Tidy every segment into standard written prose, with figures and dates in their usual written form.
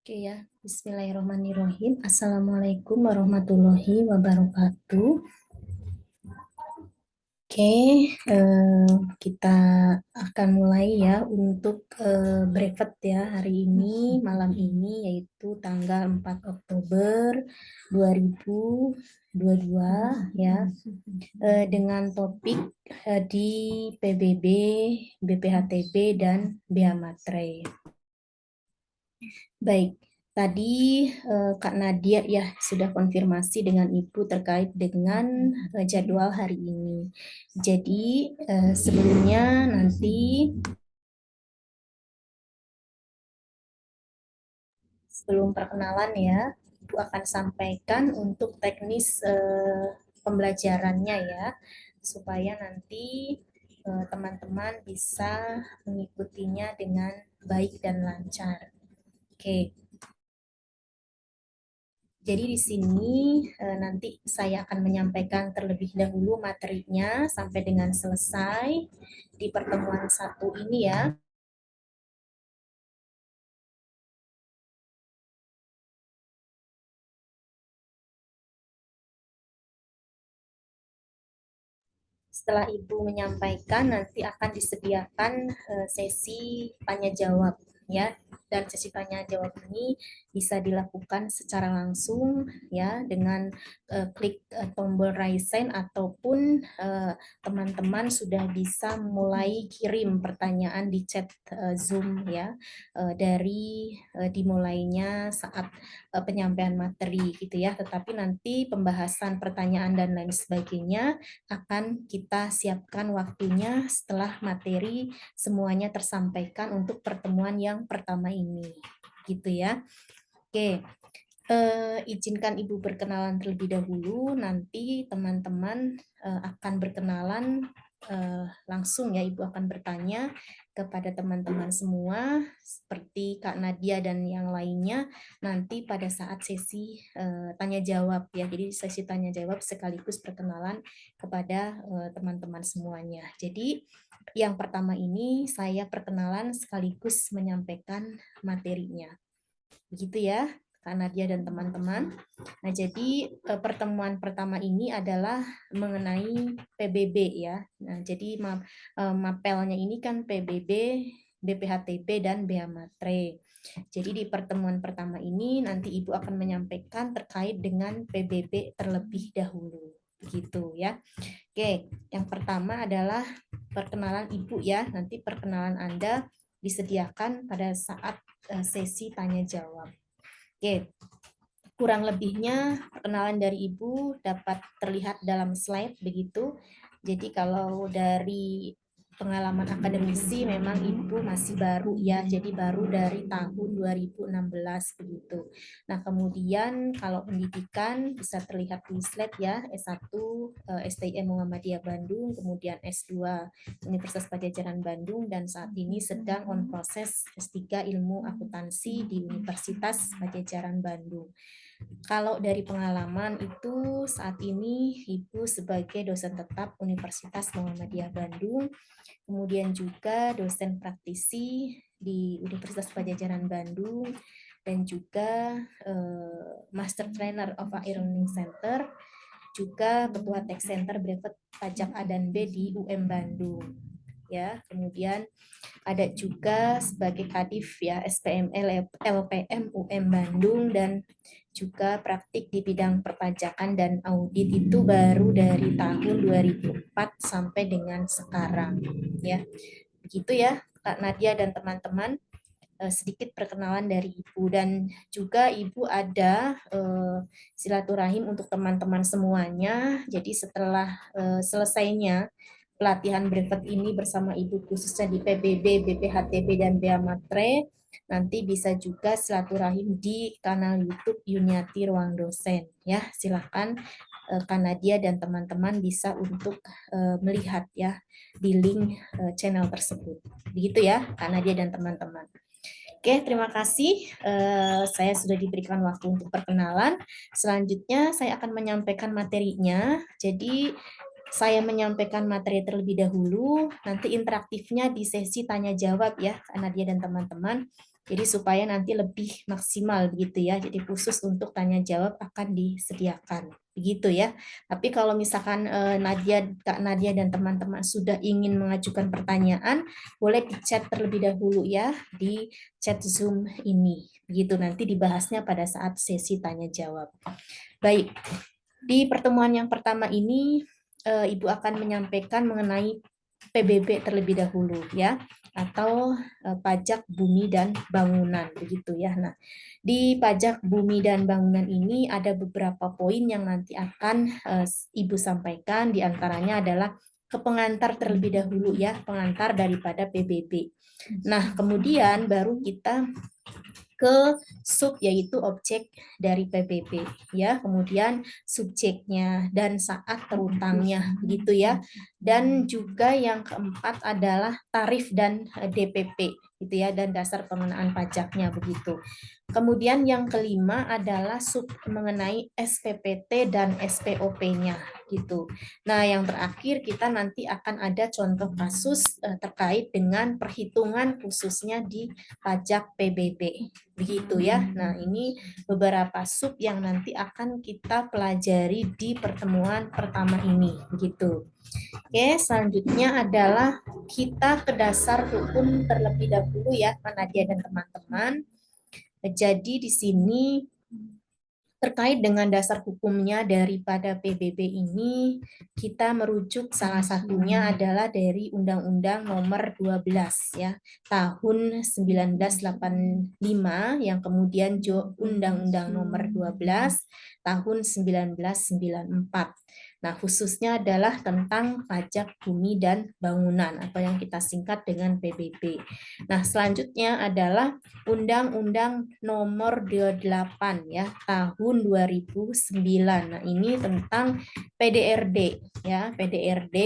Oke ya, Bismillahirrahmanirrahim. Assalamualaikum warahmatullahi wabarakatuh. Oke, kita akan mulai ya untuk brevet ya hari ini, malam ini, yaitu tanggal 4 Oktober 2022 ya, dengan topik di PBB, BPHTB, dan Bea Matre. Baik, tadi Kak Nadia ya sudah konfirmasi dengan Ibu terkait dengan jadwal hari ini. Jadi sebelumnya nanti sebelum perkenalan ya, Ibu akan sampaikan untuk teknis pembelajarannya ya, supaya nanti teman-teman bisa mengikutinya dengan baik dan lancar. Oke. Jadi di sini nanti saya akan menyampaikan terlebih dahulu materinya sampai dengan selesai di pertemuan satu ini ya. Setelah Ibu menyampaikan, nanti akan disediakan sesi tanya jawab ya. Dan sesi tanya jawab ini bisa dilakukan secara langsung ya dengan klik tombol raise hand ataupun teman-teman sudah bisa mulai kirim pertanyaan di chat Zoom ya dari dimulainya saat penyampaian materi gitu ya. Tetapi nanti pembahasan pertanyaan dan lain sebagainya akan kita siapkan waktunya setelah materi semuanya tersampaikan untuk pertemuan yang pertama ini. Gitu ya. Oke, izinkan Ibu berkenalan terlebih dahulu, nanti teman-teman akan berkenalan langsung ya, Ibu akan bertanya kepada teman-teman semua, seperti Kak Nadia dan yang lainnya, nanti pada saat sesi tanya-jawab ya, jadi sesi tanya-jawab sekaligus perkenalan kepada teman-teman semuanya. Jadi yang pertama ini saya perkenalan sekaligus menyampaikan materinya. Begitu ya, Kak Nadia dan teman-teman. Nah, jadi pertemuan pertama ini adalah mengenai PBB ya. Nah, jadi mapelnya ini kan PBB, BPHTB, dan Bea Matre. Jadi di pertemuan pertama ini nanti Ibu akan menyampaikan terkait dengan PBB terlebih dahulu. Begitu ya. Oke, yang pertama adalah perkenalan Ibu ya. Nanti perkenalan Anda disediakan pada saat sesi tanya jawab. Oke, kurang lebihnya perkenalan dari Ibu dapat terlihat dalam slide begitu. Jadi kalau dari pengalaman akademisi memang Ibu masih baru ya, jadi baru dari tahun 2016 begitu. Nah, kemudian kalau pendidikan bisa terlihat di slide ya, S1 STIM Muhammadiyah Bandung, kemudian S2 Universitas Padjadjaran Bandung, dan saat ini sedang on proses S3 Ilmu Akuntansi di Universitas Padjadjaran Bandung. Kalau dari pengalaman itu saat ini Ibu sebagai dosen tetap Universitas Muhammadiyah Bandung, kemudian juga dosen praktisi di Universitas Padjadjaran Bandung, dan juga Master Trainer of AI Learning Center, juga Ketua Tech Center Brevet Pajak A dan B di UM Bandung. Ya, kemudian ada juga sebagai Kadif ya SPML LPM UM Bandung, dan juga praktik di bidang perpajakan dan audit itu baru dari tahun 2004 sampai dengan sekarang ya. Begitu ya Kak Nadia dan teman-teman, sedikit perkenalan dari Ibu, dan juga Ibu ada silaturahim untuk teman-teman semuanya. Jadi setelah selesainya pelatihan brevet ini bersama Ibu khususnya di PBB, BPHTB, dan Bea Matre, nanti bisa juga silaturahim di kanal YouTube Yuniati Ruang Dosen ya. Silakan Kak Nadia dan teman-teman bisa untuk melihat ya di link channel tersebut. Begitu ya Kak Nadia dan teman-teman. Oke, terima kasih. Saya sudah diberikan waktu untuk perkenalan. Selanjutnya saya akan menyampaikan materinya. Jadi saya menyampaikan materi terlebih dahulu, nanti interaktifnya di sesi tanya jawab ya, Kak Nadia dan teman-teman. Jadi supaya nanti lebih maksimal begitu ya. Jadi khusus untuk tanya jawab akan disediakan. Begitu ya. Tapi kalau misalkan Kak Nadia dan teman-teman sudah ingin mengajukan pertanyaan, boleh di chat terlebih dahulu ya di chat Zoom ini. Begitu nanti dibahasnya pada saat sesi tanya jawab. Baik. Di pertemuan yang pertama ini Ibu akan menyampaikan mengenai PBB terlebih dahulu ya, atau pajak bumi dan bangunan begitu ya. Nah, di pajak bumi dan bangunan ini ada beberapa poin yang nanti akan Ibu sampaikan, di antaranya adalah ke pengantar terlebih dahulu ya, pengantar daripada PBB. Nah, kemudian baru kita ke sub, yaitu objek dari PBB ya, kemudian subjeknya dan saat terutangnya begitu ya, dan juga yang keempat adalah tarif dan DPP gitu ya, dan dasar pengenaan pajaknya begitu. Kemudian yang kelima adalah sub mengenai SPPT dan SPOP-nya gitu. Nah, yang terakhir kita nanti akan ada contoh kasus terkait dengan perhitungan khususnya di pajak PBB. Begitu ya. Nah, ini beberapa sub yang nanti akan kita pelajari di pertemuan pertama ini. Begitu. Oke, selanjutnya adalah kita ke dasar hukum terlebih dahulu ya, Nadia dan teman-teman. Jadi di sini terkait dengan dasar hukumnya daripada PBB ini, kita merujuk salah satunya adalah dari Undang-Undang Nomor 12 ya, tahun 1985, yang kemudian Undang-Undang Nomor 12 tahun 1994. Nah, khususnya adalah tentang pajak bumi dan bangunan atau yang kita singkat dengan PBB. Nah, selanjutnya adalah Undang-Undang Nomor 28 ya tahun 2009. Nah, ini tentang PDRD ya, PDRD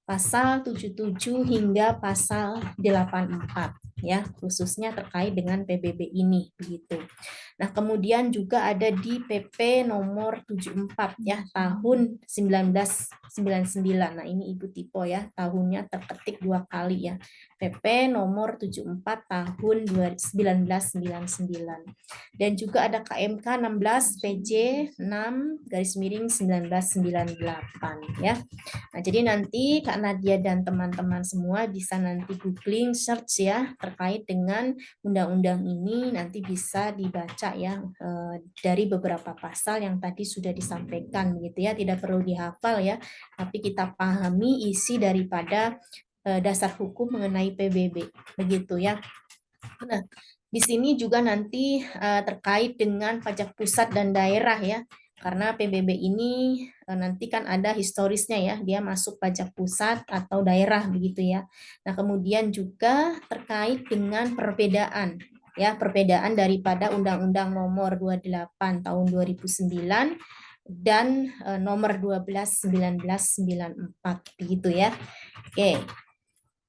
pasal 77 hingga pasal 84 ya, khususnya terkait dengan PBB ini begitu. Nah, kemudian juga ada di PP nomor 74 ya tahun 1999. Nah, ini Ibu Tipo ya, tahunnya terketik 2 kali ya. PP nomor 74 tahun 1999. Dan juga ada KMK 16 PJ 6 garis miring 1998 ya. Nah, jadi nanti Kak Nadia dan teman-teman semua bisa nanti googling, search ya terkait dengan undang-undang ini, nanti bisa dibaca ya dari beberapa pasal yang tadi sudah disampaikan gitu ya, tidak perlu dihafal ya, tapi kita pahami isi daripada dasar hukum mengenai PBB begitu ya. Nah, di sini juga nanti terkait dengan pajak pusat dan daerah ya. Karena PBB ini nanti kan ada historisnya ya, dia masuk pajak pusat atau daerah begitu ya. Nah, kemudian juga terkait dengan perbedaan ya, perbedaan daripada Undang-Undang Nomor 28 tahun 2009 dan nomor 12 1994 begitu ya. Oke.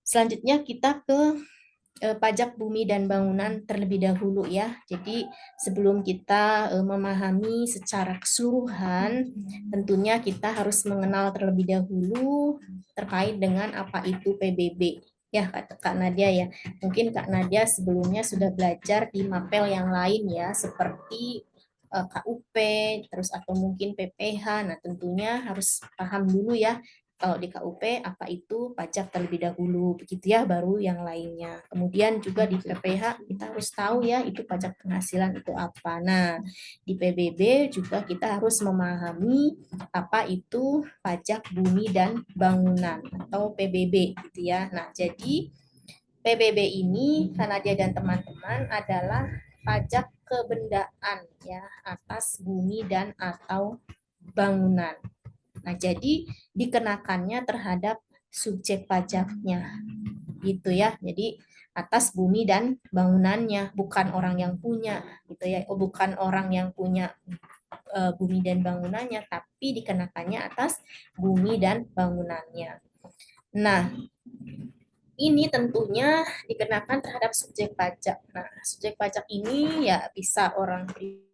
Selanjutnya kita ke pajak bumi dan bangunan terlebih dahulu ya. Jadi sebelum kita memahami secara keseluruhan, tentunya kita harus mengenal terlebih dahulu terkait dengan apa itu PBB. Ya, Kak Nadia ya. Mungkin Kak Nadia sebelumnya sudah belajar di mapel yang lain ya, seperti KUP, terus atau mungkin PPH. Nah, tentunya harus paham dulu ya kalau di KUP apa itu pajak terlebih dahulu begitu ya, baru yang lainnya. Kemudian juga di PPH kita harus tahu ya itu pajak penghasilan itu apa. Nah, di PBB juga kita harus memahami apa itu pajak bumi dan bangunan atau PBB gitu ya. Nah, jadi PBB ini Kanadia dan teman-teman adalah pajak kebendaan ya atas bumi dan atau bangunan. Nah, jadi dikenakannya terhadap subjek pajaknya, gitu ya. Jadi atas bumi dan bangunannya, bukan orang yang punya, gitu ya. Bukan orang yang punya bumi dan bangunannya, tapi dikenakannya atas bumi dan bangunannya. Nah, ini tentunya dikenakan terhadap subjek pajak. Nah, subjek pajak ini ya bisa orang pribadi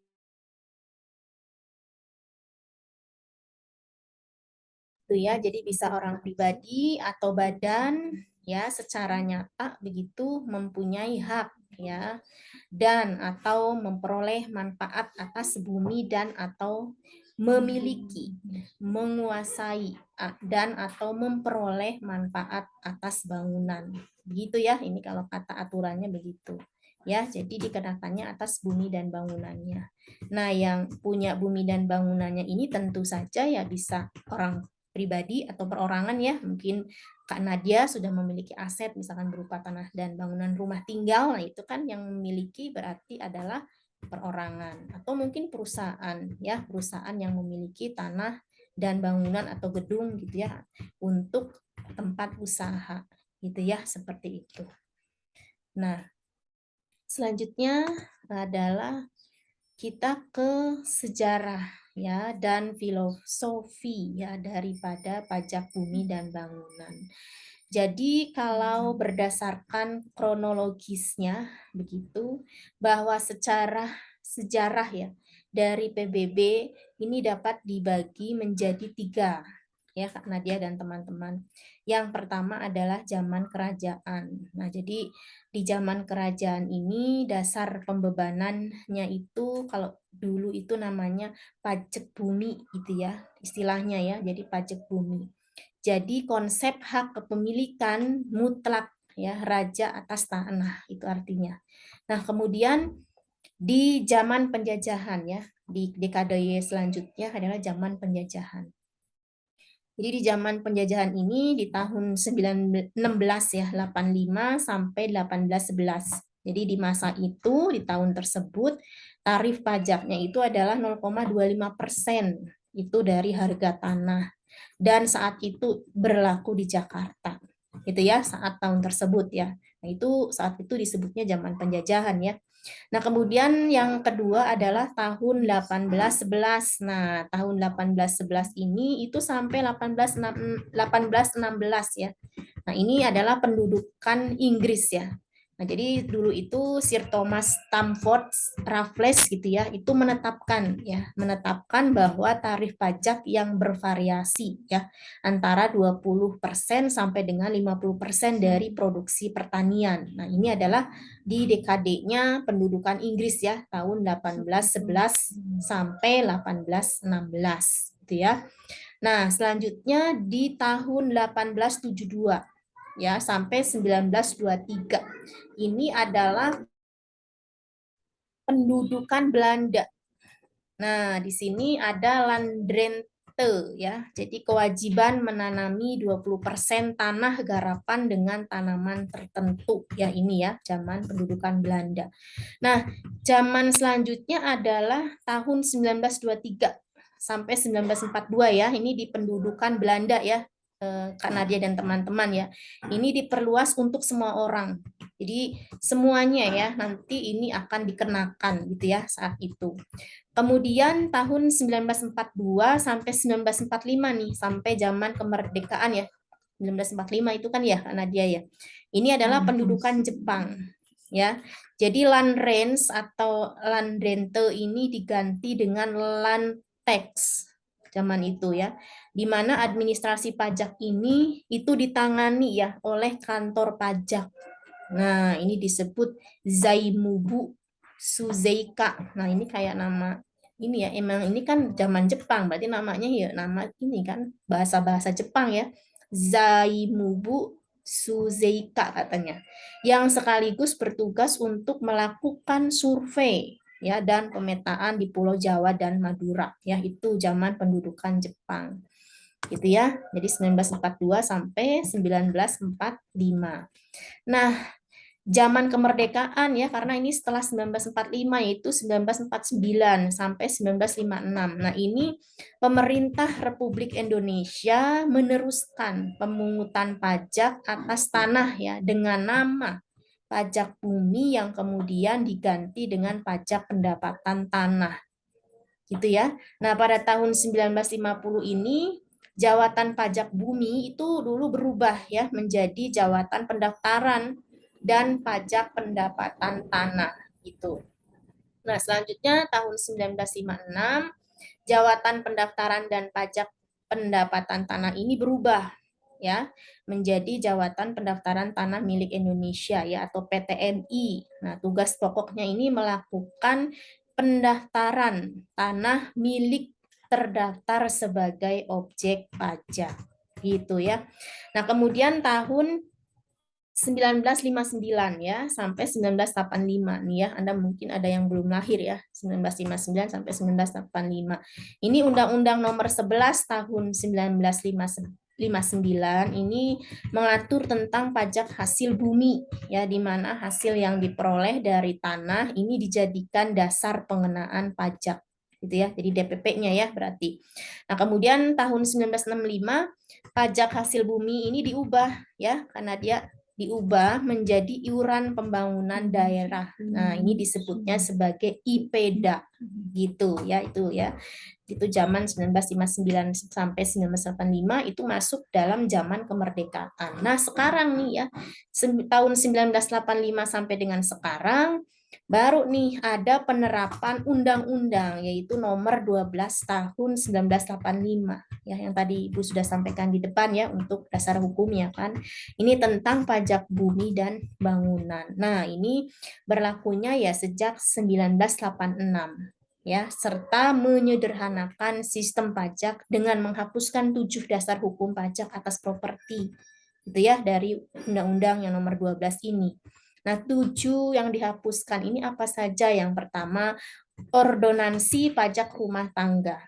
ya, jadi bisa orang pribadi atau badan ya secara nyata begitu mempunyai hak ya, dan atau memperoleh manfaat atas bumi dan atau memiliki, menguasai, dan atau memperoleh manfaat atas bangunan. Begitu ya, ini kalau kata aturannya begitu. Ya, jadi dikenakannya atas bumi dan bangunannya. Nah, yang punya bumi dan bangunannya ini tentu saja ya bisa orang pribadi atau perorangan ya, mungkin Kak Nadia sudah memiliki aset misalkan berupa tanah dan bangunan rumah tinggal, nah itu kan yang memiliki berarti adalah perorangan atau mungkin perusahaan ya, perusahaan yang memiliki tanah dan bangunan atau gedung gitu ya untuk tempat usaha gitu ya, seperti itu. Nah, selanjutnya adalah kita ke sejarah ya dan filosofi ya daripada pajak bumi dan bangunan. Jadi kalau berdasarkan kronologisnya begitu, bahwa secara sejarah ya dari PBB ini dapat dibagi menjadi 3 ya Kak Nadia dan teman-teman. Yang pertama adalah zaman kerajaan. Nah, jadi di zaman kerajaan ini dasar pembebanannya itu kalau dulu itu namanya pajak bumi gitu ya, istilahnya ya. Jadi pajak bumi. Jadi konsep hak kepemilikan mutlak ya raja atas tanah itu artinya. Nah, kemudian di zaman penjajahan ya, di dekade selanjutnya adalah zaman penjajahan. Jadi di zaman penjajahan ini di tahun 1916 ya, 85 sampai 1811. Jadi di masa itu, di tahun tersebut, tarif pajaknya itu adalah 0,25% itu dari harga tanah. Dan saat itu berlaku di Jakarta. Gitu ya, saat tahun tersebut ya. Nah, itu saat itu disebutnya zaman penjajahan ya. Nah, kemudian yang kedua adalah tahun 1811. Nah, tahun 1811 ini itu sampai 1816 ya. Nah, ini adalah pendudukan Inggris ya. Nah, jadi dulu itu Sir Thomas Stamford Raffles gitu ya, itu menetapkan bahwa tarif pajak yang bervariasi ya antara 20% sampai dengan 50% dari produksi pertanian. Nah, ini adalah di dekadenya pendudukan Inggris ya, tahun 1811 sampai 1816 gitu ya. Nah, selanjutnya di tahun 1872 ya sampai 1923. Ini adalah pendudukan Belanda. Nah, di sini ada landrente ya. Jadi kewajiban menanami 20% tanah garapan dengan tanaman tertentu. Ya, ini ya, zaman pendudukan Belanda. Nah, zaman selanjutnya adalah tahun 1923 sampai 1942 ya. Ini di pendudukan Belanda ya. Kak Nadia dan teman-teman ya. Ini diperluas untuk semua orang. Jadi semuanya ya nanti ini akan dikenakan gitu ya saat itu. Kemudian tahun 1942 sampai 1945 nih sampai zaman kemerdekaan ya. 1945 itu kan ya Kak Nadia ya. Ini adalah pendudukan Jepang ya. Jadi land rents atau land rente ini diganti dengan land tax zaman itu ya. Di mana administrasi pajak ini itu ditangani ya oleh kantor pajak. Nah, ini disebut Zaimubu Suzeika. Nah, ini kayak nama ini ya, emang ini kan zaman Jepang, berarti namanya ya nama ini kan bahasa-bahasa Jepang ya. Zaimubu Suzeika katanya. Yang sekaligus bertugas untuk melakukan survei ya dan pemetaan di Pulau Jawa dan Madura ya, itu zaman pendudukan Jepang. Gitu ya. Jadi 1942 sampai 1945. Nah, zaman kemerdekaan ya karena ini setelah 1945 yaitu 1949 sampai 1956. Nah, ini pemerintah Republik Indonesia meneruskan pemungutan pajak atas tanah ya dengan nama pajak bumi yang kemudian diganti dengan pajak pendapatan tanah. Gitu ya. Nah, pada tahun 1950 ini jawatan pajak bumi itu dulu berubah ya menjadi jawatan pendaftaran dan pajak pendapatan tanah gitu. Nah, selanjutnya tahun 1956 jawatan pendaftaran dan pajak pendapatan tanah ini berubah ya, menjadi Jawatan Pendaftaran Tanah Milik Indonesia ya atau PTMI. Nah, tugas pokoknya ini melakukan pendaftaran tanah milik terdaftar sebagai objek pajak. Gitu ya. Nah, kemudian tahun 1959 ya sampai 1985 nih ya. Anda mungkin ada yang belum lahir ya. 1959 sampai 1985. Ini Undang-Undang Nomor 11 tahun 1959 ini mengatur tentang pajak hasil bumi ya, di mana hasil yang diperoleh dari tanah ini dijadikan dasar pengenaan pajak gitu ya. Jadi DPP-nya ya berarti. Nah, kemudian tahun 1965 pajak hasil bumi ini diubah ya karena dia diubah menjadi iuran pembangunan daerah. Nah, ini disebutnya sebagai IPEDA gitu ya, itu ya. Itu zaman 1959 sampai 1985 itu masuk dalam zaman kemerdekaan. Nah, sekarang nih ya, tahun 1985 sampai dengan sekarang baru nih ada penerapan undang-undang yaitu nomor 12 tahun 1985 ya, yang tadi Ibu sudah sampaikan di depan ya untuk dasar hukumnya kan. Ini tentang pajak bumi dan bangunan. Nah, ini berlakunya ya sejak 1986 ya, serta menyederhanakan sistem pajak dengan menghapuskan 7 dasar hukum pajak atas properti gitu ya dari Undang-Undang yang nomor 12 ini. Nah, 7 yang dihapuskan ini apa saja? Yang pertama, Ordonansi Pajak Rumah Tangga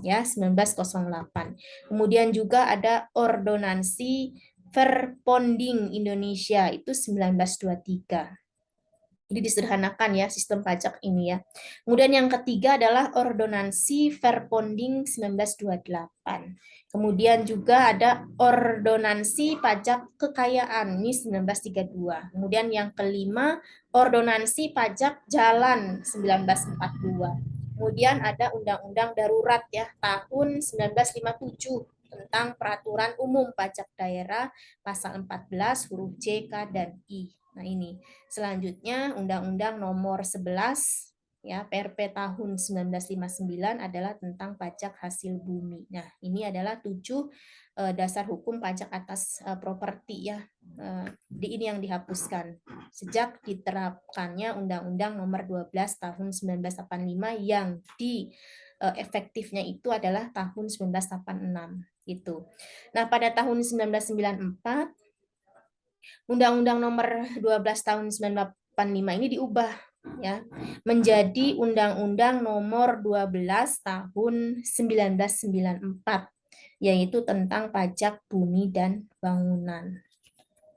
ya 1908. Kemudian juga ada Ordonansi Verponding Indonesia itu 1923. Jadi disederhanakan ya sistem pajak ini ya. Kemudian yang ketiga adalah Ordonansi Verponding 1928. Kemudian juga ada Ordonansi Pajak Kekayaan ini 1932. Kemudian yang kelima Ordonansi Pajak Jalan 1942. Kemudian ada Undang-Undang Darurat ya tahun 1957 tentang Peraturan Umum Pajak Daerah pasal 14 huruf C, K, dan I. Nah, ini. Selanjutnya Undang-Undang Nomor 11 ya PRP tahun 1959 adalah tentang pajak hasil bumi. Nah, ini adalah 7 dasar hukum pajak atas properti ya. Ini yang dihapuskan sejak diterapkannya Undang-Undang Nomor 12 tahun 1985 yang efektifnya itu adalah tahun 1986 gitu. Nah, pada tahun 1994 Undang-Undang Nomor 12 tahun 1985 ini diubah ya menjadi Undang-Undang Nomor 12 tahun 1994 yaitu tentang pajak bumi dan bangunan.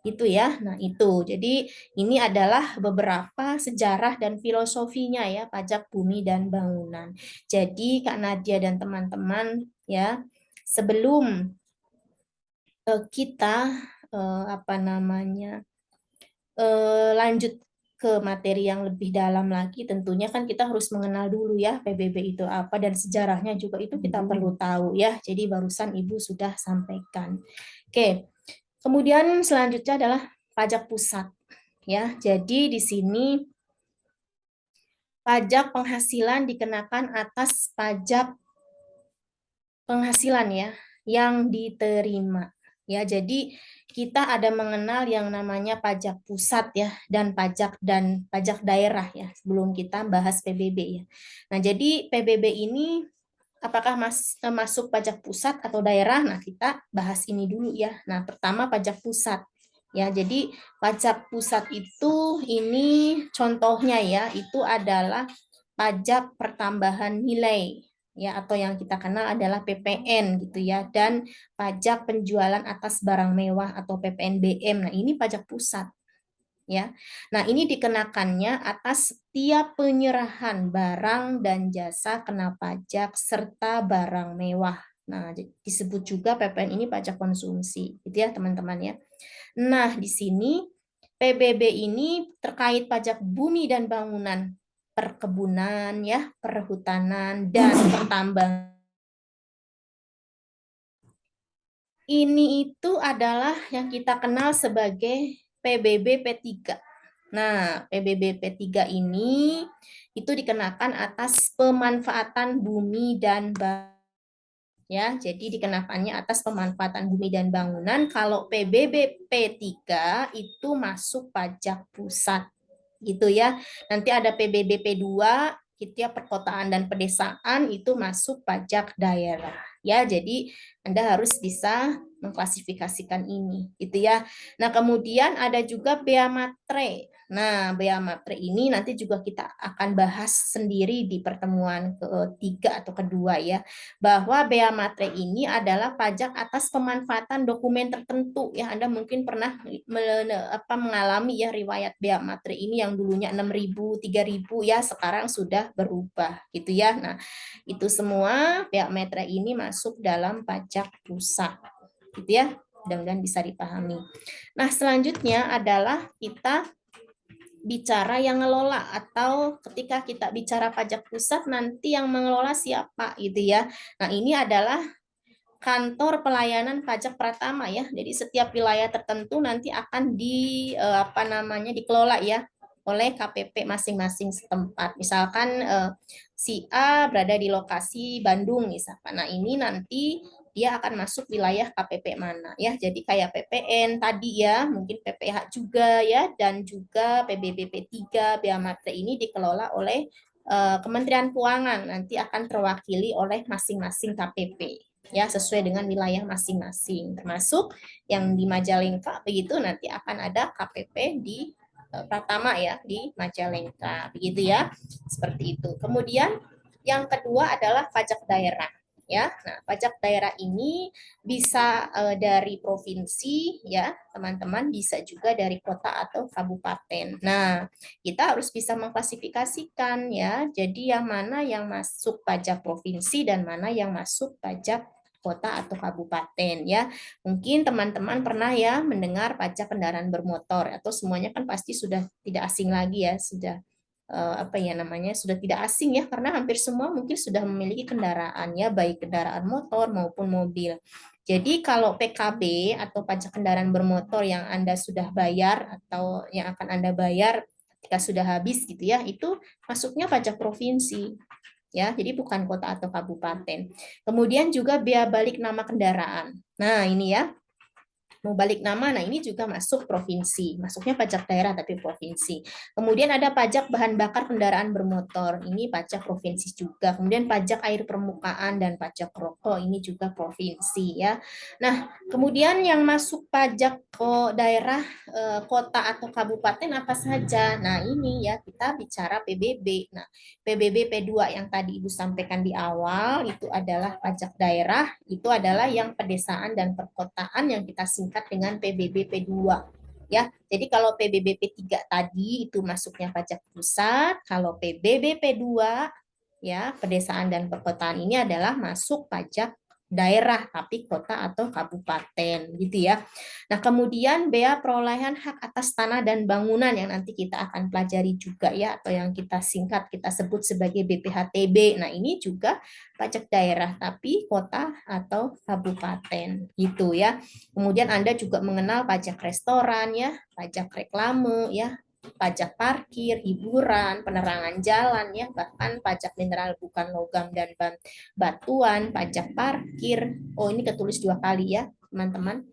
Itu ya. Nah, itu. Jadi ini adalah beberapa sejarah dan filosofinya ya pajak bumi dan bangunan. Jadi Kak Nadia dan teman-teman ya, sebelum kita apa namanya lanjut ke materi yang lebih dalam lagi, tentunya kan kita harus mengenal dulu ya PBB itu apa dan sejarahnya juga itu kita perlu tahu ya. Jadi barusan Ibu sudah sampaikan. Oke. Kemudian selanjutnya adalah pajak pusat ya. Jadi di sini pajak penghasilan dikenakan atas pajak penghasilan ya yang diterima. Ya, jadi kita ada mengenal yang namanya pajak pusat ya dan pajak daerah ya sebelum kita bahas PBB ya. Nah, jadi PBB ini apakah masuk pajak pusat atau daerah? Nah, kita bahas ini dulu ya. Nah, pertama pajak pusat. Ya, jadi pajak pusat itu ini contohnya ya, itu adalah pajak pertambahan nilai ya atau yang kita kenal adalah PPN gitu ya dan pajak penjualan atas barang mewah atau PPNBM. Nah, ini pajak pusat ya. Nah, ini dikenakannya atas setiap penyerahan barang dan jasa kena pajak serta barang mewah. Nah, disebut juga PPN ini pajak konsumsi gitu ya, teman-teman ya. Nah, di sini PBB ini terkait pajak bumi dan bangunan, perkebunan ya, perhutanan dan pertambangan. Ini itu adalah yang kita kenal sebagai PBB P3. Nah, PBB P3 ini itu dikenakan atas pemanfaatan bumi dan bangunan. Ya, jadi dikenakannya atas pemanfaatan bumi dan bangunan. Kalau PBB P3 itu masuk pajak pusat, gitu ya. Nanti ada PBB P2, gitu ya, perkotaan dan pedesaan itu masuk pajak daerah. Ya, jadi Anda harus bisa mengklasifikasikan ini, gitu ya. Nah, kemudian ada juga bea matre. Nah, bea matre ini nanti juga kita akan bahas sendiri di pertemuan ketiga atau kedua ya, bahwa bea matre ini adalah pajak atas pemanfaatan dokumen tertentu ya. Anda mungkin pernah mengalami ya riwayat bea matre ini yang dulunya 6.000, 3.000 ya, sekarang sudah berubah gitu ya. Nah, itu semua bea matre ini masuk dalam pajak pusat gitu ya. Mudah-mudahan bisa dipahami. Nah, selanjutnya adalah kita bicara yang ngelola, atau ketika kita bicara pajak pusat nanti yang mengelola siapa gitu ya. Nah, ini adalah kantor pelayanan pajak pratama ya. Jadi setiap wilayah tertentu nanti akan dikelola ya oleh KPP masing-masing setempat. Misalkan si A berada di lokasi Bandung misalkan. Nah, ini nanti dia akan masuk wilayah KPP mana ya. Jadi kayak PPN tadi ya, mungkin PPH juga ya, dan juga PBB P3, Bea Matre ini dikelola oleh Kementerian Keuangan, nanti akan terwakili oleh masing-masing KPP ya, sesuai dengan wilayah masing-masing. Termasuk yang di Majalengka begitu, nanti akan ada KPP di Pratama ya, di Majalengka begitu ya. Seperti itu. Kemudian yang kedua adalah pajak daerah ya. Nah, pajak daerah ini bisa dari provinsi ya, teman-teman, bisa juga dari kota atau kabupaten. Nah, kita harus bisa mengklasifikasikan ya. Jadi yang mana yang masuk pajak provinsi dan mana yang masuk pajak kota atau kabupaten ya. Mungkin teman-teman pernah ya mendengar pajak kendaraan bermotor, atau semuanya kan pasti sudah tidak asing lagi ya, sudah sudah tidak asing ya, karena hampir semua mungkin sudah memiliki kendaraan ya, baik kendaraan motor maupun mobil. Jadi kalau PKB atau pajak kendaraan bermotor yang Anda sudah bayar atau yang akan Anda bayar ketika sudah habis gitu ya, itu masuknya pajak provinsi ya, jadi bukan kota atau kabupaten. Kemudian juga bea balik nama kendaraan. Nah, ini ya, mau balik nama, nah ini juga masuk provinsi, masuknya pajak daerah tapi provinsi. Kemudian ada pajak bahan bakar kendaraan bermotor, ini pajak provinsi juga. Kemudian pajak air permukaan dan pajak rokok, ini juga provinsi ya. Nah, kemudian yang masuk pajak daerah, kota atau kabupaten apa saja? Nah, ini ya kita bicara PBB. Nah, PBB P2 yang tadi Ibu sampaikan di awal itu adalah pajak daerah, itu adalah yang pedesaan dan perkotaan yang kita singkat dengan PBB P2 ya. Jadi kalau PBB P3 tadi itu masuknya pajak pusat, kalau PBB P2 ya, pedesaan dan perkotaan ini adalah masuk pajak daerah tapi kota atau kabupaten gitu ya. Nah, kemudian bea perolehan hak atas tanah dan bangunan yang nanti kita akan pelajari juga ya, atau yang kita singkat kita sebut sebagai BPHTB. Nah, ini juga pajak daerah tapi kota atau kabupaten gitu ya. Kemudian Anda juga mengenal pajak restoran ya, pajak reklame ya, pajak parkir, hiburan, penerangan jalan ya, bahkan pajak mineral bukan logam dan batuan, pajak parkir. Oh, ini ketulis 2 kali ya, teman-teman.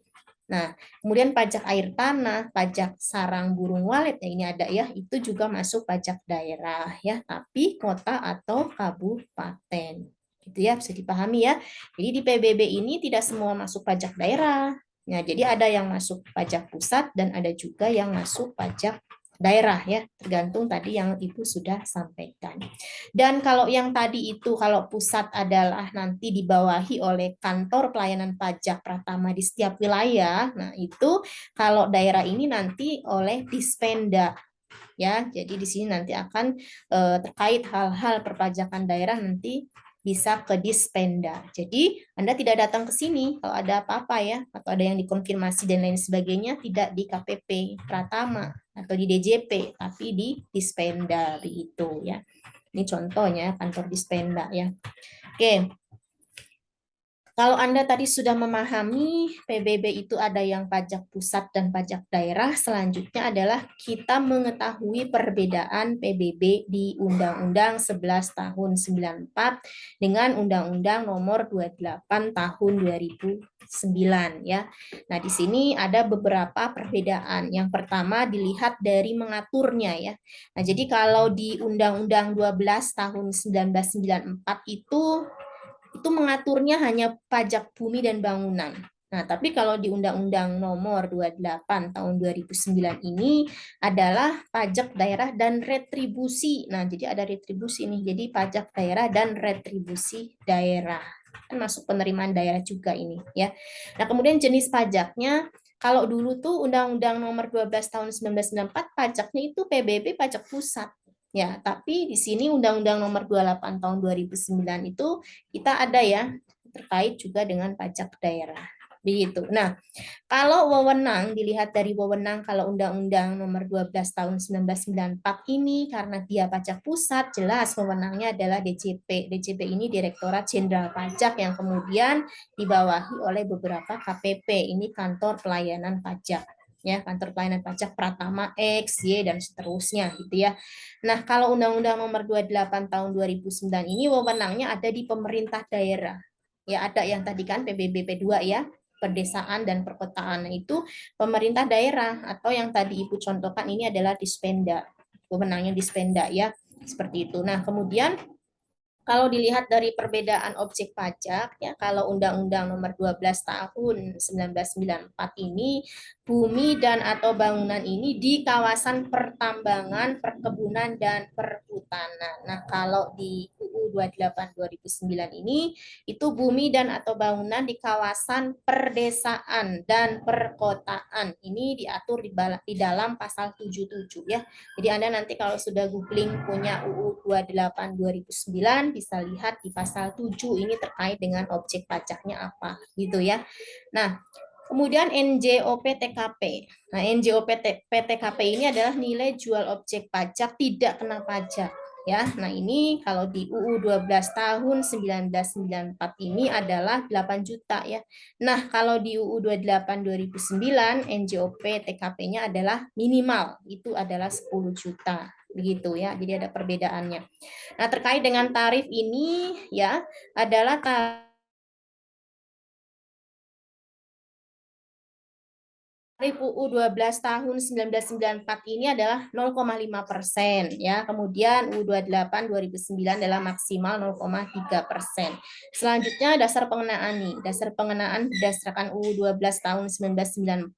Nah, kemudian pajak air tanah, pajak sarang burung walet, ya ini ada ya, itu juga masuk pajak daerah ya, tapi kota atau kabupaten. Gitu ya, bisa dipahami ya. Jadi di PBB ini tidak semua masuk pajak daerah. Nah, jadi ada yang masuk pajak pusat dan ada juga yang masuk pajak daerah ya, tergantung tadi yang Ibu sudah sampaikan. Dan kalau yang tadi itu, kalau pusat adalah nanti dibawahi oleh kantor pelayanan pajak pratama di setiap wilayah, nah itu kalau daerah ini nanti oleh Dispenda ya. Jadi di sini nanti akan terkait hal-hal perpajakan daerah nanti bisa ke Dispenda. Jadi Anda tidak datang ke sini kalau ada apa-apa ya, atau ada yang dikonfirmasi dan lain sebagainya, tidak di KPP Pratama atau di DJP, tapi di Dispenda begitu ya. Ini contohnya kantor Dispenda ya. Oke. Kalau Anda tadi sudah memahami PBB itu ada yang pajak pusat dan pajak daerah, selanjutnya adalah kita mengetahui perbedaan PBB di Undang-Undang 11 tahun 94 dengan Undang-Undang nomor 28 tahun 2009 ya. Nah, di sini ada beberapa perbedaan. Yang pertama dilihat dari mengaturnya ya. Nah, jadi kalau di Undang-Undang 12 tahun 1994 itu mengaturnya hanya pajak bumi dan bangunan. Nah, tapi kalau di Undang-Undang Nomor 28 Tahun 2009 ini adalah pajak daerah dan retribusi. Nah, jadi ada retribusi nih. Jadi pajak daerah dan retribusi daerah. Kan masuk penerimaan daerah juga ini ya. Nah, kemudian jenis pajaknya kalau dulu tuh Undang-Undang Nomor 12 Tahun 1994 pajaknya itu PBB pajak pusat. Ya, tapi di sini Undang-Undang Nomor 28 Tahun 2009 itu kita ada ya terkait juga dengan pajak daerah. Begitu. Nah, kalau wewenang dilihat dari wewenang kalau Undang-Undang Nomor 12 Tahun 1994 ini karena dia pajak pusat jelas wewenangnya adalah DJP. DJP ini Direktorat Jenderal Pajak yang kemudian dibawahi oleh beberapa KPP. Ini Kantor Pelayanan Pajak ya, Kantor Pelayanan Pajak Pratama X, Y dan seterusnya gitu ya. Nah, kalau Undang-Undang Nomor 28 Tahun 2009 ini wewenangnya ada di pemerintah daerah. Ya, ada yang tadi kan PBB P2 ya, pedesaan dan perkotaan. Nah, itu pemerintah daerah atau yang tadi Ibu contohkan ini adalah Dispenda. Wewenangnya Dispenda ya, seperti itu. Nah, kemudian kalau dilihat dari perbedaan objek pajak, ya kalau Undang-Undang Nomor 12 Tahun 1994 ini, bumi dan atau bangunan ini di kawasan pertambangan, perkebunan, dan perhutanan. Nah, kalau di UU 28 2009 ini, itu bumi dan atau bangunan di kawasan perdesaan dan perkotaan. Ini diatur di dalam pasal 77 ya. Jadi Anda nanti kalau sudah googling punya UU 28 2009 bisa lihat di pasal 7 ini terkait dengan objek pajaknya apa gitu ya. Nah, kemudian NJOP TKP. Nah, NJOP TKP ini adalah nilai jual objek pajak tidak kena pajak ya. Nah, ini kalau di UU 12 tahun 1994 ini adalah 8 juta ya. Nah, kalau di UU 28 2009 NJOP TKP-nya adalah minimal itu adalah 10 juta begitu ya. Jadi ada perbedaannya. Nah, terkait dengan tarif ini ya adalah tarif UU 12 tahun 1994 ini adalah 0,5% ya. Kemudian UU 28 2009 adalah maksimal 0,3%. Selanjutnya dasar pengenaan nih. Dasar pengenaan berdasarkan UU 12 tahun 1994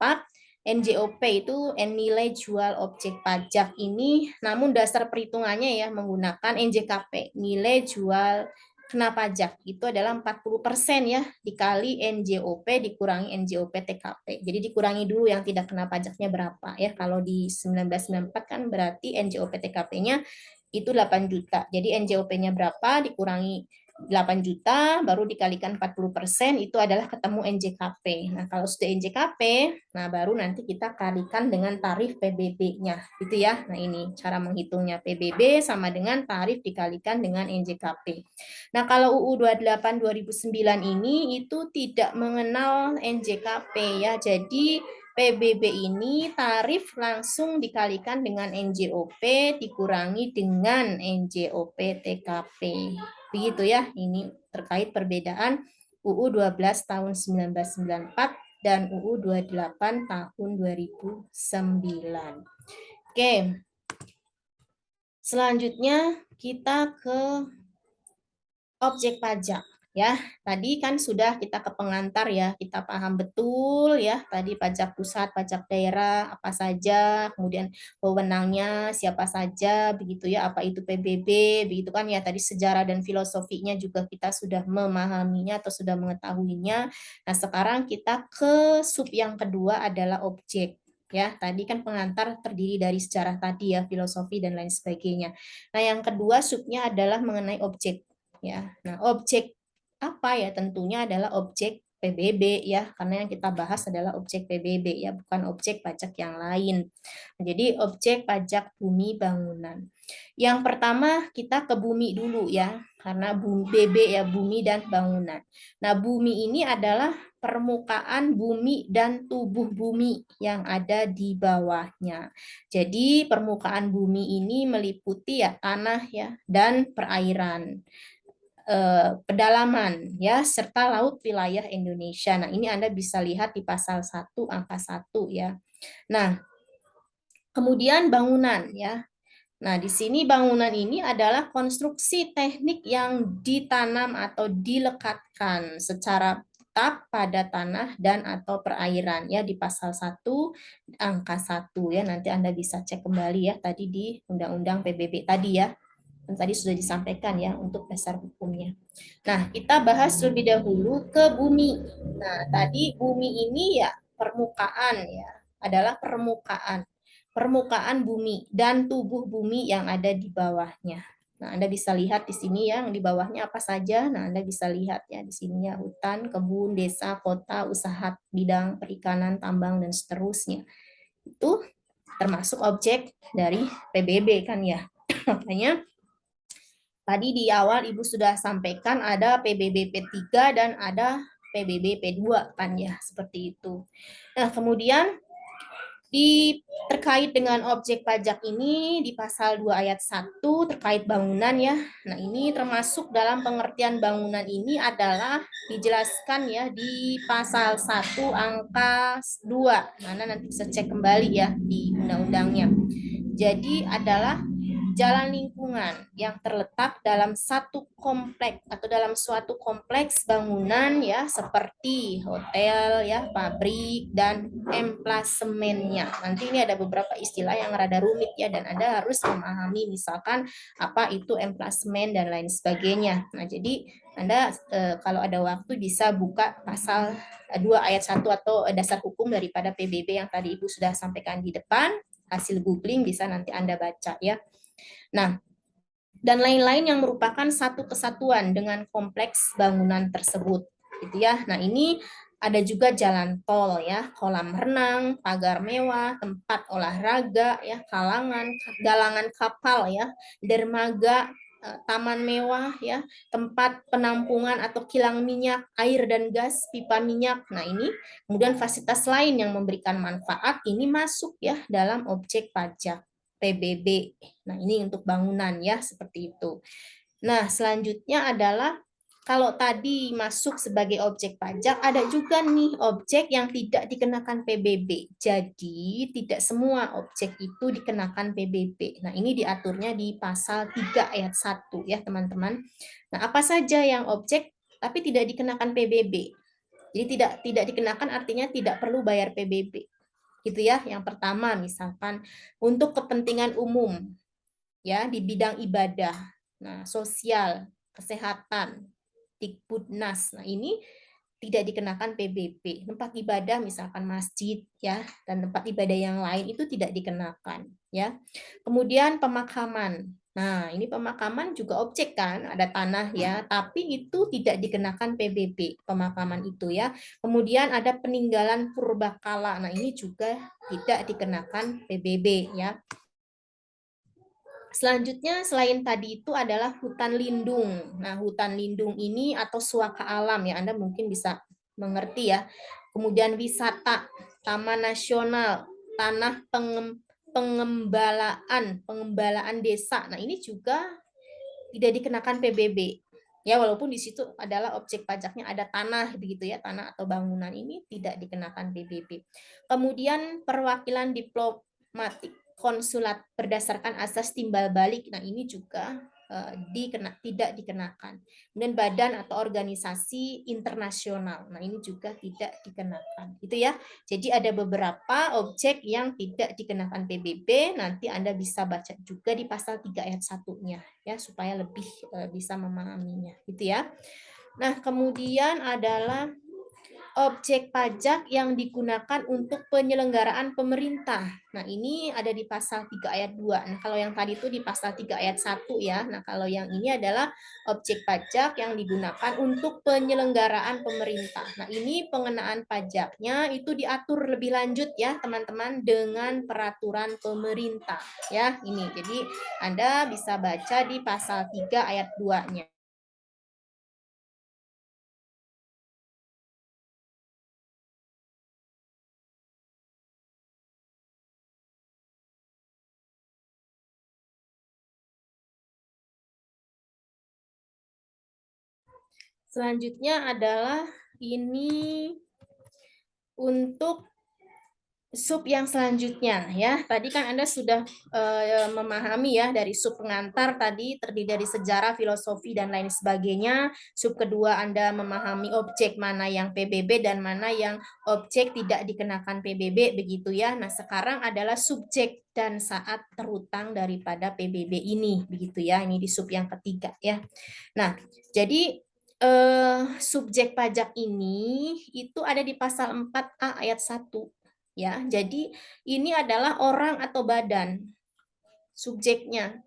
NJOP itu nilai jual objek pajak ini, namun dasar perhitungannya ya menggunakan NJKP, nilai jual kena pajak itu adalah 40% ya dikali NJOP dikurangi NJOP TKP. Jadi dikurangi dulu yang tidak kena pajaknya berapa ya. Kalau di 1994 kan berarti NJOP TKP-nya itu 8 juta. Jadi NJOP-nya berapa dikurangi 8 juta baru dikalikan 40% itu adalah ketemu NJKP. Nah, kalau sudah NJKP, nah baru nanti kita kalikan dengan tarif PBB-nya gitu ya. Nah, ini cara menghitungnya PBB sama dengan tarif dikalikan dengan NJKP. Nah, kalau UU 28 2009 ini itu tidak mengenal NJKP ya. Jadi PBB ini tarif langsung dikalikan dengan NJOP dikurangi dengan NJOP TKP. Begitu ya. Ini terkait perbedaan UU 12 tahun 1994 dan UU 28 tahun 2009. Oke. Selanjutnya kita ke objek pajak ya. Tadi kan sudah kita ke pengantar ya, kita paham betul ya tadi pajak pusat, pajak daerah apa saja, kemudian wewenangnya siapa saja begitu ya, apa itu PBB begitu kan ya, tadi sejarah dan filosofinya juga kita sudah memahaminya atau sudah mengetahuinya. Nah, sekarang kita ke sub yang kedua adalah objek ya. Tadi kan pengantar terdiri dari sejarah tadi ya, filosofi dan lain sebagainya. Nah, yang kedua subnya adalah mengenai objek ya. Nah, objek apa ya? Tentunya adalah objek PBB ya, karena yang kita bahas adalah objek PBB ya, bukan objek pajak yang lain. Jadi objek pajak bumi bangunan. Yang pertama kita ke bumi dulu ya, karena BB ya, bumi dan bangunan. Nah, bumi ini adalah permukaan bumi dan tubuh bumi yang ada di bawahnya. Jadi permukaan bumi ini meliputi ya tanah ya dan perairan, pedalaman ya serta laut wilayah Indonesia. Nah, ini Anda bisa lihat di pasal 1 angka 1 ya. Nah, kemudian bangunan ya. Nah, di sini bangunan ini adalah konstruksi teknik yang ditanam atau dilekatkan secara tetap pada tanah dan atau perairan ya di pasal 1 angka 1 ya. Nanti Anda bisa cek kembali ya tadi di Undang-Undang PBB tadi ya. Dan tadi sudah disampaikan ya untuk dasar hukumnya. Nah, kita bahas lebih dahulu ke bumi. Nah, tadi bumi ini ya permukaan ya, adalah permukaan bumi dan tubuh bumi yang ada di bawahnya. Nah, Anda bisa lihat di sini ya, yang di bawahnya apa saja. Nah, Anda bisa lihat ya di sini ya, hutan, kebun, desa, kota, usaha bidang perikanan, tambang, dan seterusnya. Itu termasuk objek dari PBB kan ya. Makanya tadi di awal Ibu sudah sampaikan ada PBB P3 dan ada PBB P2 kan ya, seperti itu. Nah, kemudian terkait dengan objek pajak ini di pasal 2 ayat 1 terkait bangunan ya. Nah, ini termasuk dalam pengertian bangunan ini adalah dijelaskan ya di pasal 1 angka 2. Mana nanti bisa cek kembali ya di undang-undangnya. Jadi adalah jalan lingkungan yang terletak dalam satu kompleks atau dalam suatu kompleks bangunan ya seperti hotel ya, pabrik dan emplasemennya. Nanti ini ada beberapa istilah yang rada rumit ya dan Anda harus memahami misalkan apa itu emplasemen dan lain sebagainya. Nah, jadi Anda kalau ada waktu bisa buka pasal 2 ayat 1 atau dasar hukum daripada PBB yang tadi Ibu sudah sampaikan di depan. Hasil googling bisa nanti Anda baca ya. Nah, dan lain-lain yang merupakan satu kesatuan dengan kompleks bangunan tersebut, gitu ya. Nah, ini ada juga jalan tol ya, kolam renang, pagar mewah, tempat olahraga ya, galangan kapal ya, dermaga, taman mewah ya, tempat penampungan atau kilang minyak, air dan gas, pipa minyak. Nah, ini kemudian fasilitas lain yang memberikan manfaat ini masuk ya dalam objek pajak PBB. Nah, ini untuk bangunan ya, seperti itu. Nah, selanjutnya adalah kalau tadi masuk sebagai objek pajak, ada juga nih objek yang tidak dikenakan PBB. Jadi, tidak semua objek itu dikenakan PBB. Nah, ini diaturnya di pasal 3 ayat 1 ya, teman-teman. Nah, apa saja yang objek tapi tidak dikenakan PBB? Jadi tidak dikenakan artinya tidak perlu bayar PBB. Gitu ya. Yang pertama misalkan untuk kepentingan umum ya di bidang ibadah, nah sosial, kesehatan, Dikbudnas. Nah, ini tidak dikenakan PBB. Tempat ibadah misalkan masjid ya dan tempat ibadah yang lain itu tidak dikenakan ya. Kemudian pemakaman. Nah, ini pemakaman juga objek kan, ada tanah ya, tapi itu tidak dikenakan PBB pemakaman itu ya. Kemudian ada peninggalan purbakala. Nah, ini juga tidak dikenakan PBB ya. Selanjutnya selain tadi itu adalah hutan lindung. Nah, hutan lindung ini atau suaka alam ya, Anda mungkin bisa mengerti ya. Kemudian wisata, taman nasional, tanah pengembalaan desa. Nah, ini juga tidak dikenakan PBB. Ya, walaupun di situ adalah objek pajaknya ada tanah begitu ya, tanah atau bangunan ini tidak dikenakan PBB. Kemudian perwakilan diplomatik konsulat berdasarkan asas timbal balik. Nah, ini juga tidak dikenakan. Kemudian badan atau organisasi internasional. Nah, ini juga tidak dikenakan. Itu ya. Jadi ada beberapa objek yang tidak dikenakan PBB. Nanti Anda bisa baca juga di pasal 3 ayat 1-nya ya supaya lebih bisa memahaminya. Gitu ya. Nah, kemudian adalah objek pajak yang digunakan untuk penyelenggaraan pemerintah. Nah, ini ada di pasal 3 ayat 2. Nah, kalau yang tadi itu di pasal 3 ayat 1 ya. Nah, kalau yang ini adalah objek pajak yang digunakan untuk penyelenggaraan pemerintah. Nah, ini pengenaan pajaknya itu diatur lebih lanjut ya, teman-teman, dengan peraturan pemerintah ya. Ini. Jadi, Anda bisa baca di pasal 3 ayat 2-nya. Selanjutnya adalah ini untuk sub yang selanjutnya ya. Tadi kan Anda sudah memahami ya dari sub pengantar tadi terdiri dari sejarah, filosofi dan lain sebagainya. Sub kedua Anda memahami objek mana yang PBB dan mana yang objek tidak dikenakan PBB begitu ya. Nah, sekarang adalah subjek dan saat terutang daripada PBB ini begitu ya. Ini di sub yang ketiga ya. Nah, jadi subjek pajak ini itu ada di pasal 4A ayat 1 ya. Jadi ini adalah orang atau badan subjeknya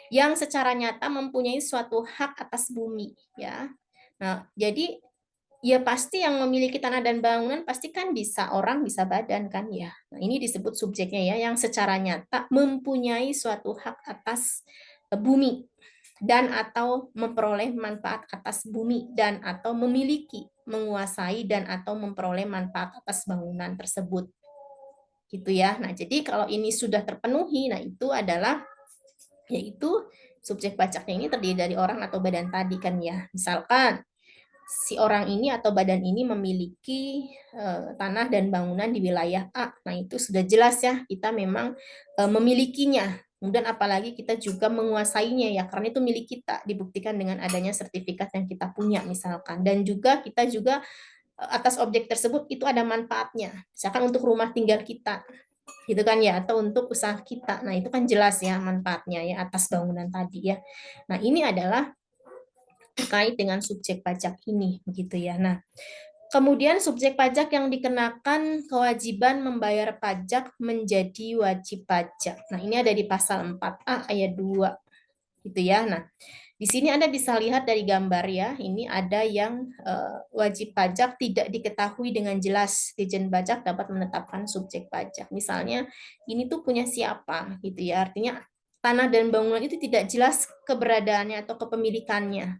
yang secara nyata mempunyai suatu hak atas bumi ya. Nah, jadi ya pasti yang memiliki tanah dan bangunan pasti kan bisa orang, bisa badan kan ya. Nah, ini disebut subjeknya ya yang secara nyata mempunyai suatu hak atas bumi dan atau memperoleh manfaat atas bumi dan atau memiliki, menguasai dan atau memperoleh manfaat atas bangunan tersebut. Gitu ya. Nah, jadi kalau ini sudah terpenuhi, nah itu adalah yaitu subjek pajaknya ini terdiri dari orang atau badan tadi kan ya. Misalkan si orang ini atau badan ini memiliki tanah dan bangunan di wilayah A. Nah, itu sudah jelas ya, kita memang memilikinya. Kemudian apalagi kita juga menguasainya ya, karena itu milik kita, dibuktikan dengan adanya sertifikat yang kita punya misalkan. Dan juga kita juga atas objek tersebut itu ada manfaatnya. Misalkan untuk rumah tinggal kita, gitu kan ya, atau untuk usaha kita. Nah, itu kan jelas ya manfaatnya ya atas bangunan tadi ya. Nah, ini adalah terkait dengan subjek pajak ini begitu ya. Nah, kemudian subjek pajak yang dikenakan kewajiban membayar pajak menjadi wajib pajak. Nah, ini ada di pasal 4A ayat 2 gitu ya. Nah, di sini Anda bisa lihat dari gambar ya, ini ada yang wajib pajak tidak diketahui dengan jelas. Dijen pajak dapat menetapkan subjek pajak. Misalnya ini tuh punya siapa gitu ya. Artinya tanah dan bangunan itu tidak jelas keberadaannya atau kepemilikannya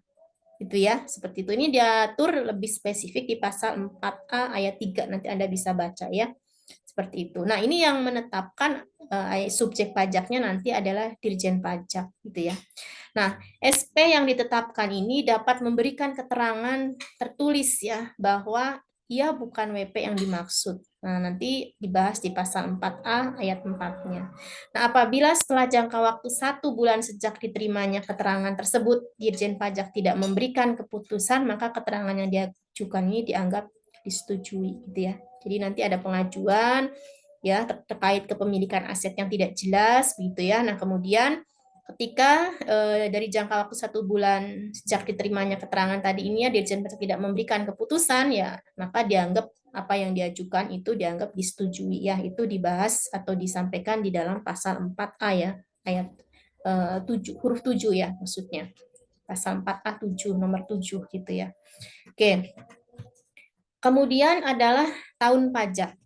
gitu ya, seperti itu. Ini diatur lebih spesifik di pasal 4A ayat 3, nanti Anda bisa baca ya, seperti itu. Nah, ini yang menetapkan subjek pajaknya nanti adalah Dirjen Pajak gitu ya. Nah, SP yang ditetapkan ini dapat memberikan keterangan tertulis ya bahwa ia bukan WP yang dimaksud. Nah, nanti dibahas di pasal 4A ayat 4-nya. Nah, apabila setelah jangka waktu 1 bulan sejak diterimanya keterangan tersebut, Dirjen Pajak tidak memberikan keputusan, maka keterangan yang diajukan ini dianggap disetujui gitu ya. Jadi nanti ada pengajuan ya terkait kepemilikan aset yang tidak jelas begitu ya. Nah, kemudian ketika dari jangka waktu 1 bulan sejak diterimanya keterangan tadi ini ya Dirjen Pajak tidak memberikan keputusan ya, maka dianggap apa yang diajukan itu dianggap disetujui ya. Itu dibahas atau disampaikan di dalam pasal 4A ya, ayat 7 huruf 7 ya maksudnya. Pasal 4A 7 nomor 7 gitu ya. Oke. Kemudian adalah tahun pajak.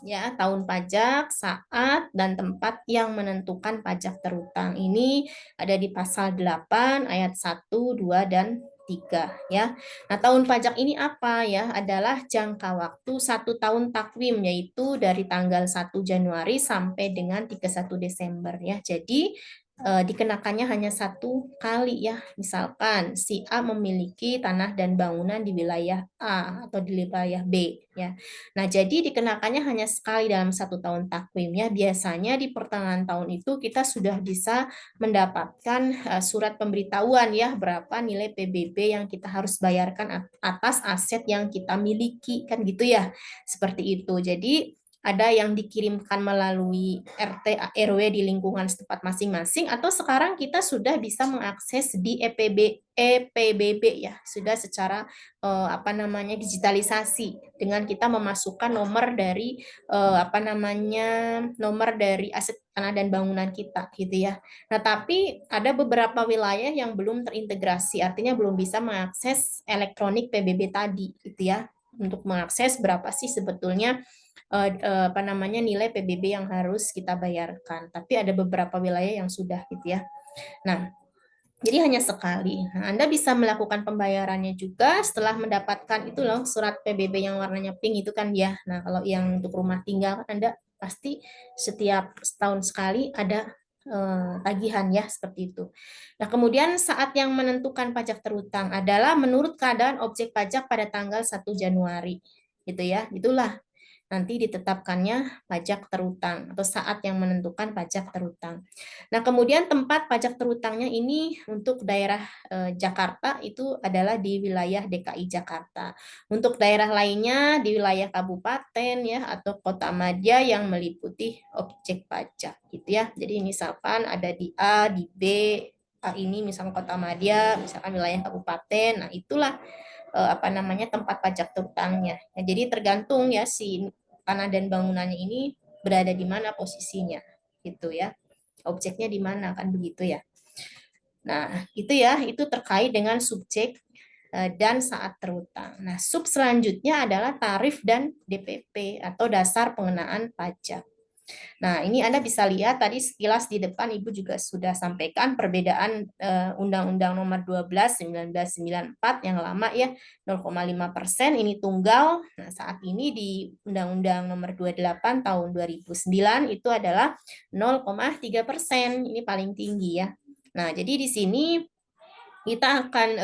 Ya, tahun pajak, saat, dan tempat yang menentukan pajak terutang. Ini ada di pasal 8 ayat 1, 2, dan 3 ya. Nah, tahun pajak ini apa ya? Adalah jangka waktu 1 tahun takwim, yaitu dari tanggal 1 Januari sampai dengan 31 Desember ya. Jadi dikenakannya hanya 1 kali ya. Misalkan si A memiliki tanah dan bangunan di wilayah A atau di wilayah B ya. Nah, jadi dikenakannya hanya sekali dalam 1 tahun takwim ya. Biasanya di pertengahan tahun itu kita sudah bisa mendapatkan surat pemberitahuan ya berapa nilai PBB yang kita harus bayarkan atas aset yang kita miliki kan gitu ya. Seperti itu. Jadi ada yang dikirimkan melalui RT RW di lingkungan setempat masing-masing, atau sekarang kita sudah bisa mengakses di EPBB ya, sudah secara apa namanya digitalisasi dengan kita memasukkan nomor dari apa namanya nomor dari aset tanah dan bangunan kita gitu ya. Nah, tapi ada beberapa wilayah yang belum terintegrasi, artinya belum bisa mengakses elektronik PBB tadi gitu ya. Untuk mengakses berapa sih sebetulnya apa namanya nilai PBB yang harus kita bayarkan. Tapi ada beberapa wilayah yang sudah gitu ya. Nah, jadi hanya sekali. Nah, Anda bisa melakukan pembayarannya juga setelah mendapatkan itu loh surat PBB yang warnanya pink itu kan ya. Nah, kalau yang untuk rumah tinggal kan Anda pasti setiap setahun sekali ada tagihan ya seperti itu. Nah, kemudian saat yang menentukan pajak terutang adalah menurut keadaan objek pajak pada tanggal 1 Januari gitu ya. Itulah nanti ditetapkannya pajak terutang atau saat yang menentukan pajak terutang. Nah, kemudian tempat pajak terutangnya ini untuk daerah Jakarta itu adalah di wilayah DKI Jakarta. Untuk daerah lainnya di wilayah kabupaten ya atau kota madya yang meliputi objek pajak gitu ya. Jadi misalkan ada di A, di B, A ini misalkan kota madya, misalkan wilayah kabupaten. Nah, itulah apa namanya tempat pajak terutangnya. Ya, jadi tergantung ya si tanah dan bangunannya ini berada di mana posisinya gitu ya. Objeknya di mana kan begitu ya. Nah, itu ya, itu terkait dengan subjek dan saat terutang. Nah, sub selanjutnya adalah tarif dan DPP atau dasar pengenaan pajak. Nah, ini Anda bisa lihat tadi sekilas di depan Ibu juga sudah sampaikan perbedaan Undang-Undang Nomor 12 1994 yang lama ya 0,5%, ini tunggal. Nah, saat ini di Undang-Undang Nomor 28 tahun 2009 itu adalah 0,3%. Ini paling tinggi ya. Nah, jadi di sini kita akan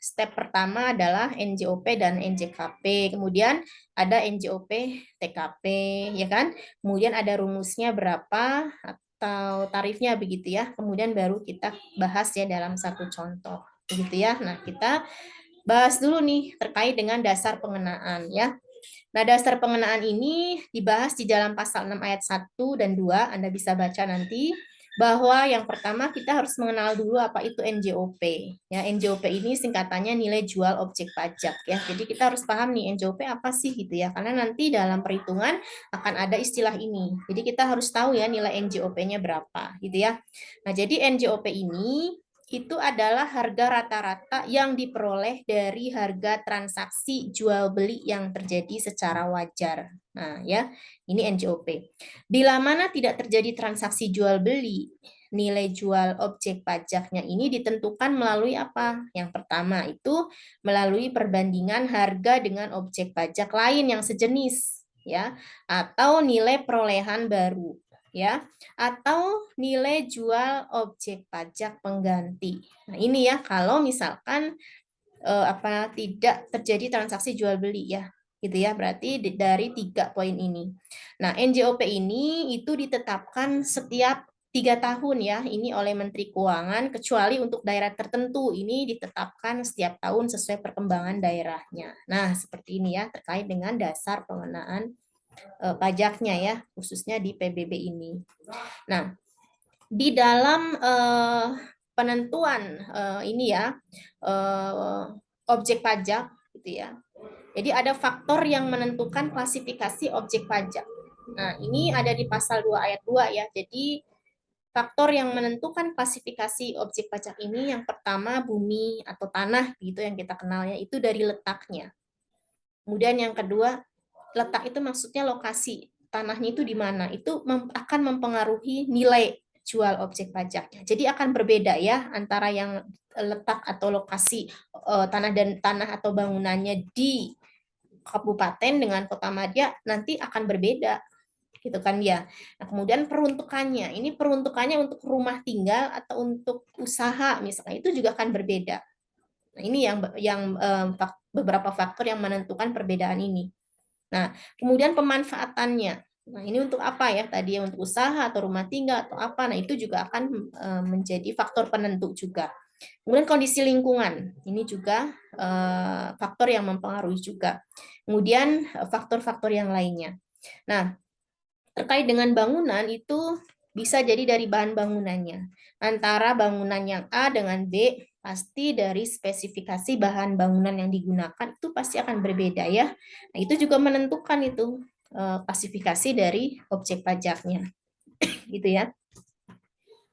step pertama adalah NJOP dan NJKP. Kemudian ada NJOP TKP, ya kan? Kemudian ada rumusnya berapa atau tarifnya begitu ya. Kemudian baru kita bahas ya dalam satu contoh. Begitu ya. Nah, kita bahas dulu nih terkait dengan dasar pengenaan ya. Nah, dasar pengenaan ini dibahas di dalam pasal 6 ayat 1 dan 2. Anda bisa baca nanti bahwa yang pertama kita harus mengenal dulu apa itu NJOP. Ya, NJOP ini singkatannya nilai jual objek pajak ya. Jadi kita harus paham nih NJOP apa sih gitu ya. Karena nanti dalam perhitungan akan ada istilah ini. Jadi kita harus tahu ya nilai NJOP-nya berapa gitu ya. Nah, jadi NJOP ini itu adalah harga rata-rata yang diperoleh dari harga transaksi jual beli yang terjadi secara wajar. Nah, ya, ini NJOP. Bila mana tidak terjadi transaksi jual beli, nilai jual objek pajaknya ini ditentukan melalui apa? Yang pertama itu melalui perbandingan harga dengan objek pajak lain yang sejenis, ya, atau nilai perolehan baru, ya, atau nilai jual objek pajak pengganti. Nah, ini ya kalau misalkan apa tidak terjadi transaksi jual beli ya. Gitu ya, berarti dari 3 poin ini. Nah, NJOP ini itu ditetapkan setiap 3 tahun ya, ini oleh Menteri Keuangan, kecuali untuk daerah tertentu, ini ditetapkan setiap tahun sesuai perkembangan daerahnya. Nah, seperti ini ya, terkait dengan dasar pengenaan pajaknya ya, khususnya di PBB ini. Nah, di dalam penentuan ini ya objek pajak gitu ya. Jadi ada faktor yang menentukan klasifikasi objek pajak. Nah, ini ada di pasal 2 ayat 2 ya. Jadi faktor yang menentukan klasifikasi objek pajak ini yang pertama bumi atau tanah gitu yang kita kenalnya itu dari letaknya. Kemudian yang kedua, letak itu maksudnya lokasi tanahnya itu di mana. Itu akan mempengaruhi nilai jual objek pajaknya. Jadi akan berbeda ya antara yang letak atau lokasi tanah dan tanah atau bangunannya di kabupaten dengan kota madya nanti akan berbeda gitu kan ya. Nah, kemudian peruntukannya, ini peruntukannya untuk rumah tinggal atau untuk usaha misalnya itu juga akan berbeda. Nah, ini yang beberapa faktor yang menentukan perbedaan ini. Nah, kemudian pemanfaatannya. Nah, ini untuk apa ya? Tadi ya untuk usaha atau rumah tinggal atau apa. Nah, itu juga akan menjadi faktor penentu juga. Kemudian kondisi lingkungan. Ini juga faktor yang mempengaruhi juga. Kemudian faktor-faktor yang lainnya. Nah, terkait dengan bangunan itu bisa jadi dari bahan bangunannya. Antara bangunan yang A dengan B, pasti dari spesifikasi bahan bangunan yang digunakan itu pasti akan berbeda ya. Nah, itu juga menentukan itu klasifikasi dari objek pajaknya. Gitu ya.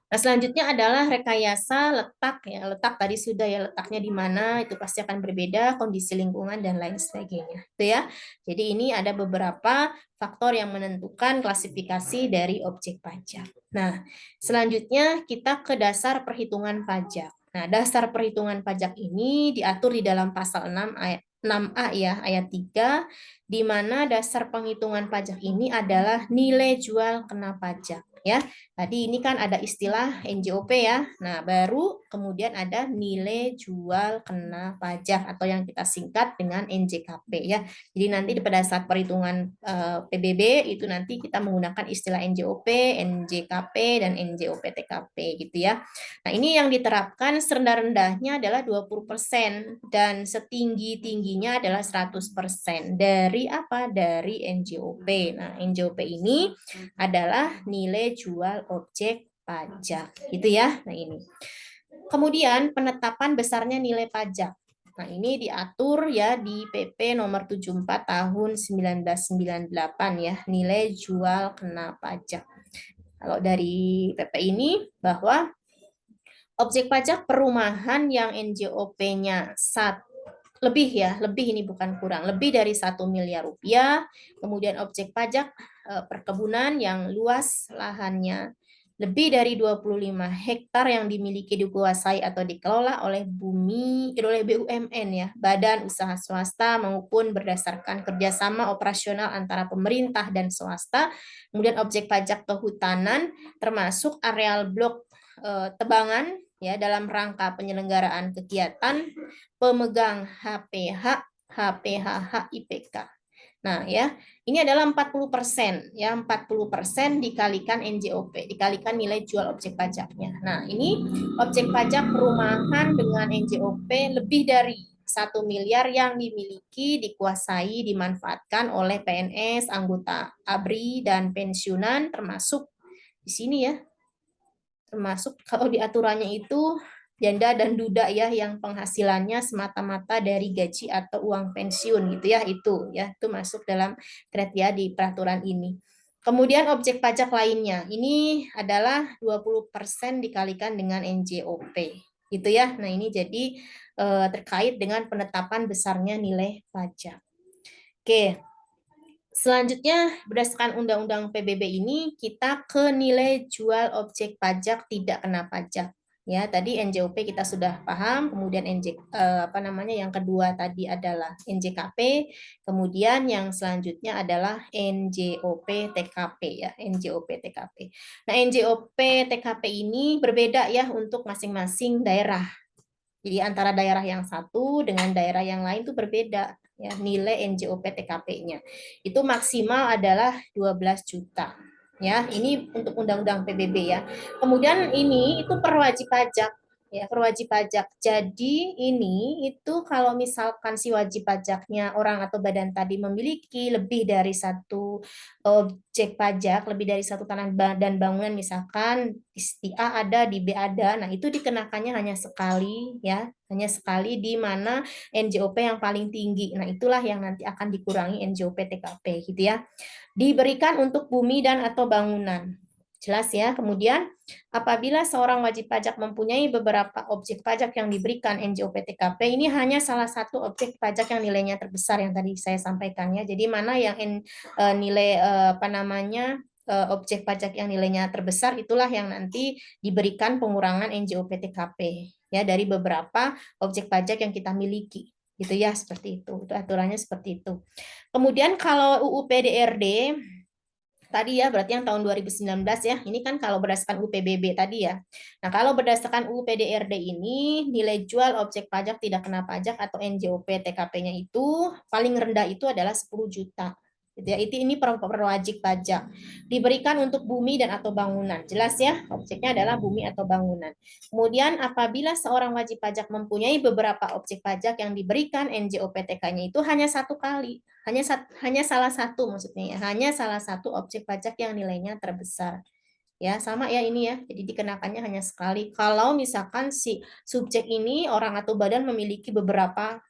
Nah, selanjutnya adalah rekayasa letak ya. Letak tadi sudah ya, letaknya di mana itu pasti akan berbeda, kondisi lingkungan dan lain sebagainya. Itu ya. Jadi ini ada beberapa faktor yang menentukan klasifikasi dari objek pajak. Nah, selanjutnya kita ke dasar perhitungan pajak. Nah, dasar perhitungan pajak ini diatur di dalam pasal 6 ayat 6A ya, ayat 3, di mana dasar penghitungan pajak ini adalah nilai jual kena pajak ya. Tadi ini kan ada istilah NJOP ya. Nah, baru kemudian ada nilai jual kena pajak atau yang kita singkat dengan NJKP ya. Jadi nanti pada saat perhitungan PBB itu nanti kita menggunakan istilah NJOP, NJKP dan NJOP TKP gitu ya. Nah, ini yang diterapkan serendah-rendahnya adalah 20% dan setinggi-tingginya adalah 100% dari apa? Dari NJOP. Nah, NJOP ini adalah nilai jual objek pajak, gitu ya. Nah, ini. Kemudian penetapan besarnya nilai pajak. Nah, ini diatur ya di PP nomor 74 tahun 1998 ya, nilai jual kena pajak. Kalau dari PP ini bahwa objek pajak perumahan yang NJOP-nya lebih ya, lebih ini bukan kurang, lebih dari 1 miliar rupiah. Kemudian objek pajak perkebunan yang luas lahannya lebih dari 25 hektar yang dimiliki, dikuasai atau dikelola oleh BUMN ya, badan usaha swasta maupun berdasarkan kerjasama operasional antara pemerintah dan swasta. Kemudian objek pajak kehutanan termasuk areal blok tebangan ya dalam rangka penyelenggaraan kegiatan pemegang HPH, HPHH, IPK. Nah, ya, ini adalah 40% ya, 40% dikalikan NJOP, dikalikan nilai jual objek pajaknya. Nah, ini objek pajak perumahan dengan NJOP lebih dari 1 miliar yang dimiliki, dikuasai, dimanfaatkan oleh PNS, anggota ABRI dan pensiunan termasuk di sini ya. Termasuk kalau di aturannya itu janda dan duda ya yang penghasilannya semata-mata dari gaji atau uang pensiun gitu ya, itu masuk dalam kriteria di peraturan ini. Kemudian objek pajak lainnya ini adalah 20% dikalikan dengan NJOP gitu ya. Nah, ini jadi terkait dengan penetapan besarnya nilai pajak. Oke. Selanjutnya, berdasarkan Undang-Undang PBB ini, kita ke nilai jual objek pajak tidak kena pajak. Ya, tadi NJOP kita sudah paham, kemudian yang kedua tadi adalah NJKP, kemudian yang selanjutnya adalah NJOP TKP ya, NJOP TKP. Nah, NJOP TKP ini berbeda ya untuk masing-masing daerah. Jadi antara daerah yang satu dengan daerah yang lain itu berbeda ya, nilai NJOP TKP-nya. Itu maksimal adalah 12 juta. Ya, ini untuk Undang-Undang PBB ya. Kemudian ini itu perwajib pajak ya, perwajib pajak. Jadi ini itu kalau misalkan si wajib pajaknya orang atau badan tadi memiliki lebih dari satu objek pajak, lebih dari satu tanah dan bangunan, misalkan di A ada, di B ada, nah itu dikenakannya hanya sekali ya, hanya sekali di mana NJOP yang paling tinggi. Nah, itulah yang nanti akan dikurangi NJOP TKP gitu ya. Diberikan untuk bumi dan atau bangunan. Jelas ya. Kemudian apabila seorang wajib pajak mempunyai beberapa objek pajak yang diberikan NJOP TKP, ini hanya salah satu objek pajak yang nilainya terbesar yang tadi saya sampaikan ya. Jadi mana yang nilai objek pajak yang nilainya terbesar itulah yang nanti diberikan pengurangan NJOP TKP ya dari beberapa objek pajak yang kita miliki gitu ya, seperti itu aturannya seperti itu. Kemudian kalau UU PDRD tadi ya, berarti yang tahun 2019 ya. Ini kan kalau berdasarkan UPBB tadi ya. Nah, kalau berdasarkan UU PDRD ini, nilai jual objek pajak tidak kena pajak atau NJOP TKP-nya itu paling rendah itu adalah 10 juta. Gitu ya. Ini perwajib pajak. Diberikan untuk bumi dan atau bangunan. Jelas ya, objeknya adalah bumi atau bangunan. Kemudian apabila seorang wajib pajak mempunyai beberapa objek pajak yang diberikan NJOPTK-nya itu hanya satu kali. Hanya salah satu maksudnya ya. Hanya salah satu objek pajak yang nilainya terbesar. Ya, sama ya ini ya. Jadi dikenakannya hanya sekali. Kalau misalkan si subjek ini orang atau badan memiliki beberapa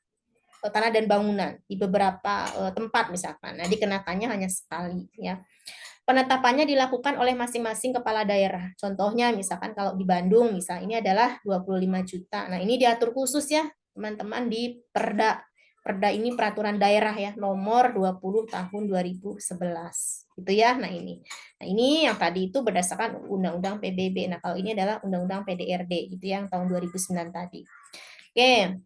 tanah dan bangunan di beberapa tempat misalkan. Nah, dikenakannya hanya sekali ya. Penetapannya dilakukan oleh masing-masing kepala daerah. Contohnya misalkan kalau di Bandung misal ini adalah 25 juta. Nah, ini diatur khusus ya, teman-teman di Perda. Perda ini peraturan daerah ya, nomor 20 tahun 2011. Gitu ya. Nah, ini. Nah, ini yang tadi itu berdasarkan Undang-Undang PBB. Nah, kalau ini adalah Undang-Undang PDRD gitu yang tahun 2009 tadi. Oke.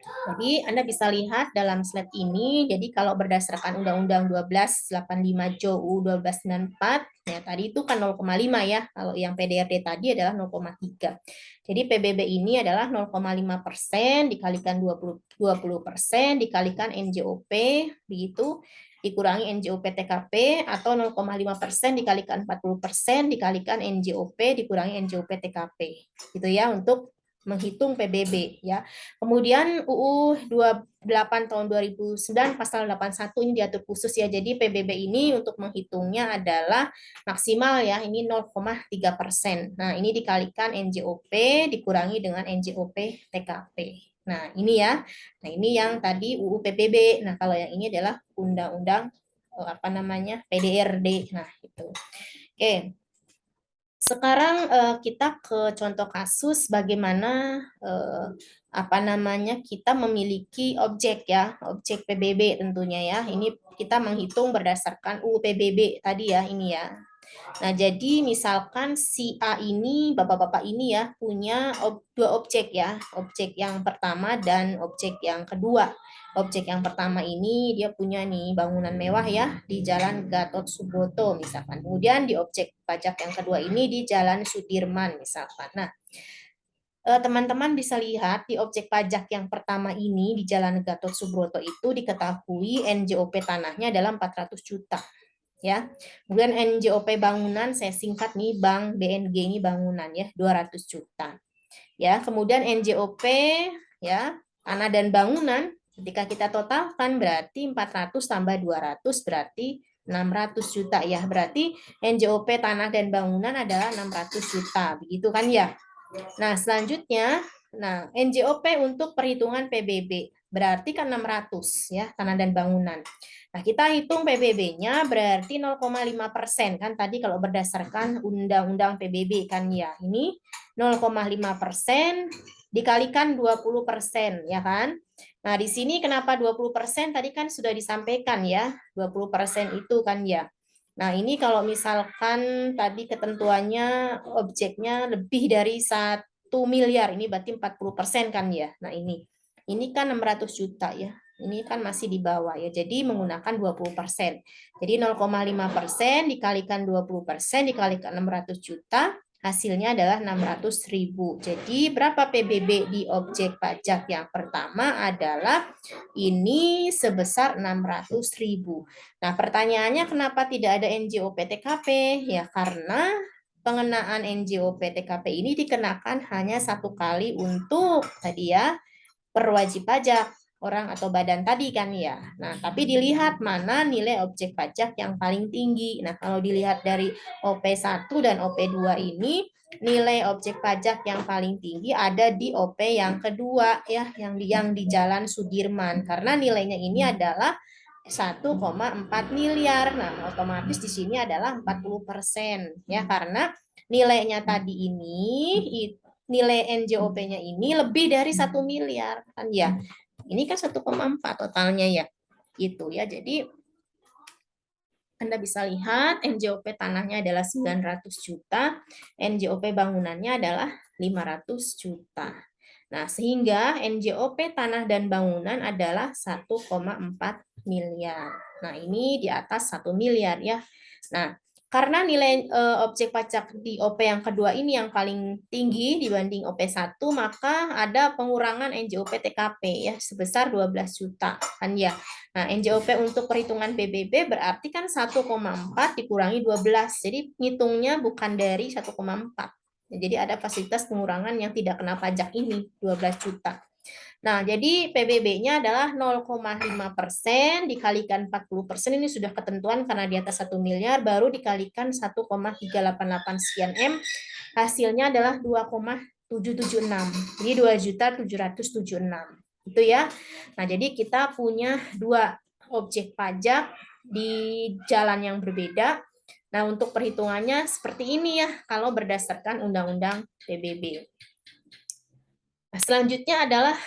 Jadi Anda bisa lihat dalam slide ini, jadi kalau berdasarkan Undang-Undang 1285 JOU 1294, ya tadi itu kan 0,5 ya, kalau yang PDRD tadi adalah 0,3. Jadi PBB ini adalah 0,5% dikalikan 20% dikalikan NJOP, begitu, dikurangi NJOP TKP, atau 0,5% dikalikan 40% dikalikan NJOP dikurangi NJOP TKP. Gitu ya, untuk menghitung PBB ya. Kemudian UU 28 tahun 2009 pasal 81 ini diatur khusus ya. Jadi PBB ini untuk menghitungnya adalah maksimal ya, ini 0,3%. Nah, ini dikalikan NJOP dikurangi dengan NJOP TKP. Nah, ini ya. Nah, ini yang tadi UU PBB. Nah, kalau yang ini adalah undang-undang apa namanya? PDRD. Nah, itu. Oke. Sekarang kita ke contoh kasus bagaimana apa namanya kita memiliki objek ya, objek PBB tentunya ya. Ini kita menghitung berdasarkan UU PBB tadi ya, ini ya. Nah, jadi misalkan si A ini, bapak-bapak ini ya, punya dua objek ya. Objek yang pertama dan objek yang kedua. Objek yang pertama ini dia punya nih bangunan mewah ya di Jalan Gatot Subroto misalkan. Kemudian di objek pajak yang kedua ini di Jalan Sudirman misalkan. Nah, teman-teman bisa lihat di objek pajak yang pertama ini di Jalan Gatot Subroto itu diketahui NJOP tanahnya adalah 400 juta ya. Kemudian NJOP bangunan saya singkat nih Bank BNG ini bangunan ya 200 juta. Ya, kemudian NJOP ya, tanah dan bangunan ketika kita totalkan berarti 400 tambah 200 berarti 600 juta ya. Berarti NJOP tanah dan bangunan adalah 600 juta. Begitu kan ya? Nah, selanjutnya NJOP untuk perhitungan PBB berarti kan 600 ya, tanah dan bangunan. Nah, kita hitung PBB-nya berarti 0,5% kan tadi kalau berdasarkan Undang-Undang PBB kan ya. Ini 0,5% dikalikan 20% ya kan. Nah, di sini kenapa 20%? Tadi kan sudah disampaikan ya, 20% itu kan ya. Nah, ini kalau misalkan tadi ketentuannya objeknya lebih dari 1 miliar, ini berarti 40% kan ya. Nah, ini kan 600 juta ya. Ini kan masih di bawah ya. Jadi menggunakan 20%. Jadi 0,5% dikalikan 20% dikalikan 600 juta, hasilnya adalah 600.000. Jadi berapa PBB di objek pajak yang pertama adalah ini sebesar 600.000. Nah, pertanyaannya kenapa tidak ada NJOP TKP? Ya, karena pengenaan NJOP TKP ini dikenakan hanya satu kali untuk tadi ya, perwajib pajak orang atau badan tadi kan ya. Nah, tapi dilihat mana nilai objek pajak yang paling tinggi. Nah, kalau dilihat dari OP1 dan OP2 ini, nilai objek pajak yang paling tinggi ada di OP yang kedua ya, yang di Jalan Sudirman karena nilainya ini adalah 1,4 miliar. Nah, otomatis di sini adalah 40% ya karena nilainya tadi ini nilai NJOP-nya ini lebih dari 1 miliar kan ya. Ini kan 1,4 totalnya ya. Itu ya. Jadi Anda bisa lihat NJOP tanahnya adalah 900 juta, NJOP bangunannya adalah 500 juta. Nah, sehingga NJOP tanah dan bangunan adalah 1,4 miliar. Nah, ini di atas 1 miliar ya. Nah, Karena nilai objek pajak di OP yang kedua ini yang paling tinggi dibanding OP1, maka ada pengurangan NJOP TKP ya sebesar 12 juta kan ya. Nah, NJOP untuk perhitungan PBB berarti kan 1,4 dikurangi 12. Jadi ngitungnya bukan dari 1,4. Jadi ada fasilitas pengurangan yang tidak kena pajak ini 12 juta. Nah, jadi PBB-nya adalah 0,5% dikalikan 40%, ini sudah ketentuan karena di atas 1 miliar, baru dikalikan 1,388 sekian M, hasilnya adalah 2,776. Jadi 2.776. Itu ya. Nah, jadi kita punya dua objek pajak di jalan yang berbeda. Nah, untuk perhitungannya seperti ini ya, kalau berdasarkan Undang-Undang PBB. Nah, selanjutnya adalah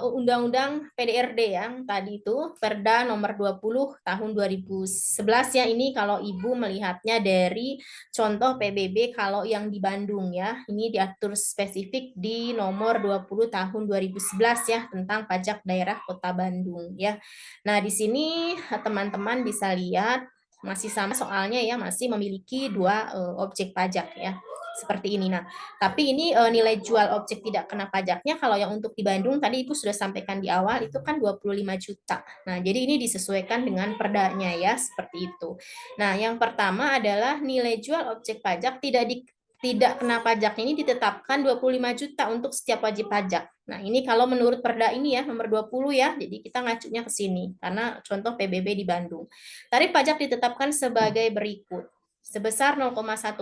Undang-Undang PDRD yang tadi itu Perda nomor 20 tahun 2011 ya. Ini kalau Ibu melihatnya dari contoh PBB kalau yang di Bandung ya. Ini diatur spesifik di nomor 20 tahun 2011 ya tentang pajak daerah Kota Bandung ya. Nah, di sini teman-teman bisa lihat masih sama soalnya ya, masih memiliki dua objek pajak ya. Seperti ini. Nah, tapi ini nilai jual objek tidak kena pajaknya kalau yang untuk di Bandung tadi Ibu sudah sampaikan di awal itu kan 25 juta. Nah, jadi ini disesuaikan dengan perdanya ya, seperti itu. Nah, yang pertama adalah nilai jual objek pajak tidak kena pajak ini ditetapkan 25 juta untuk setiap wajib pajak. Nah, ini kalau menurut Perda ini ya, nomor 20 ya, jadi kita ngacunya ke sini, karena contoh PBB di Bandung. Tarif pajak ditetapkan sebagai berikut sebesar 0,1%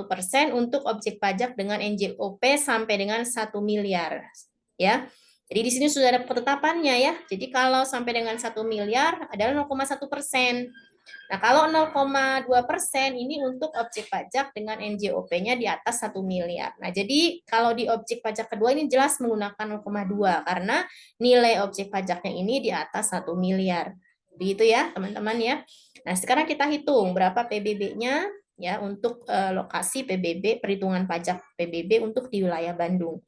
untuk objek pajak dengan NJOP sampai dengan 1 miliar. Ya. Jadi di sini sudah ada ketetapannya ya. Jadi kalau sampai dengan 1 miliar adalah 0,1%. Nah, kalau 0,2% ini untuk objek pajak dengan NJOP-nya di atas 1 miliar. Nah, jadi kalau di objek pajak kedua ini jelas menggunakan 0,2 karena nilai objek pajaknya ini di atas 1 miliar. Begitu ya, teman-teman ya. Nah, sekarang kita hitung berapa PBB-nya ya untuk lokasi PBB, perhitungan pajak PBB untuk di wilayah Bandung.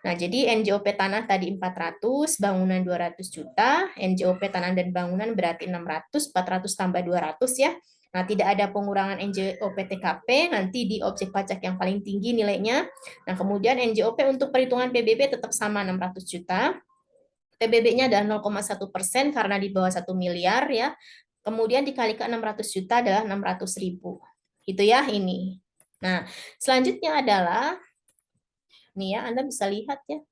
Nah, jadi NJOP tanah tadi 400, bangunan 200 juta, NJOP tanah dan bangunan berarti 600, 400 tambah 200 ya. Nah, tidak ada pengurangan NJOP TKP, nanti di objek pajak yang paling tinggi nilainya. Nah, kemudian NJOP untuk perhitungan PBB tetap sama 600 juta. PBB-nya adalah 0,1% karena di bawah 1 miliar ya. Kemudian dikalikan 600 juta adalah 600.000. Gitu ya ini. Nah, selanjutnya adalah nih ya, Anda bisa lihat ya.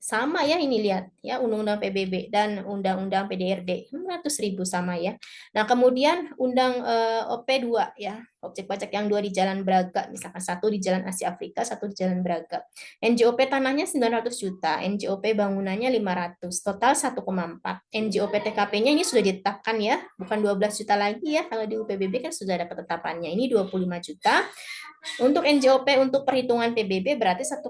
Sama ya ini lihat ya Undang-Undang PBB dan Undang-Undang PDRD 600.000 sama ya. Nah, kemudian Undang OP2 ya, objek pajak yang dua di Jalan Braga, misalkan satu di Jalan Asia Afrika, satu di Jalan Braga. NJOP tanahnya 900 juta, NJOP bangunannya 500, total 1,4. NJOP TKP-nya ini sudah ditetapkan ya, bukan 12 juta lagi ya. Kalau di UPBB kan sudah ada ketetapannya. Ini 25 juta. Untuk NJOP untuk perhitungan PBB berarti 1,4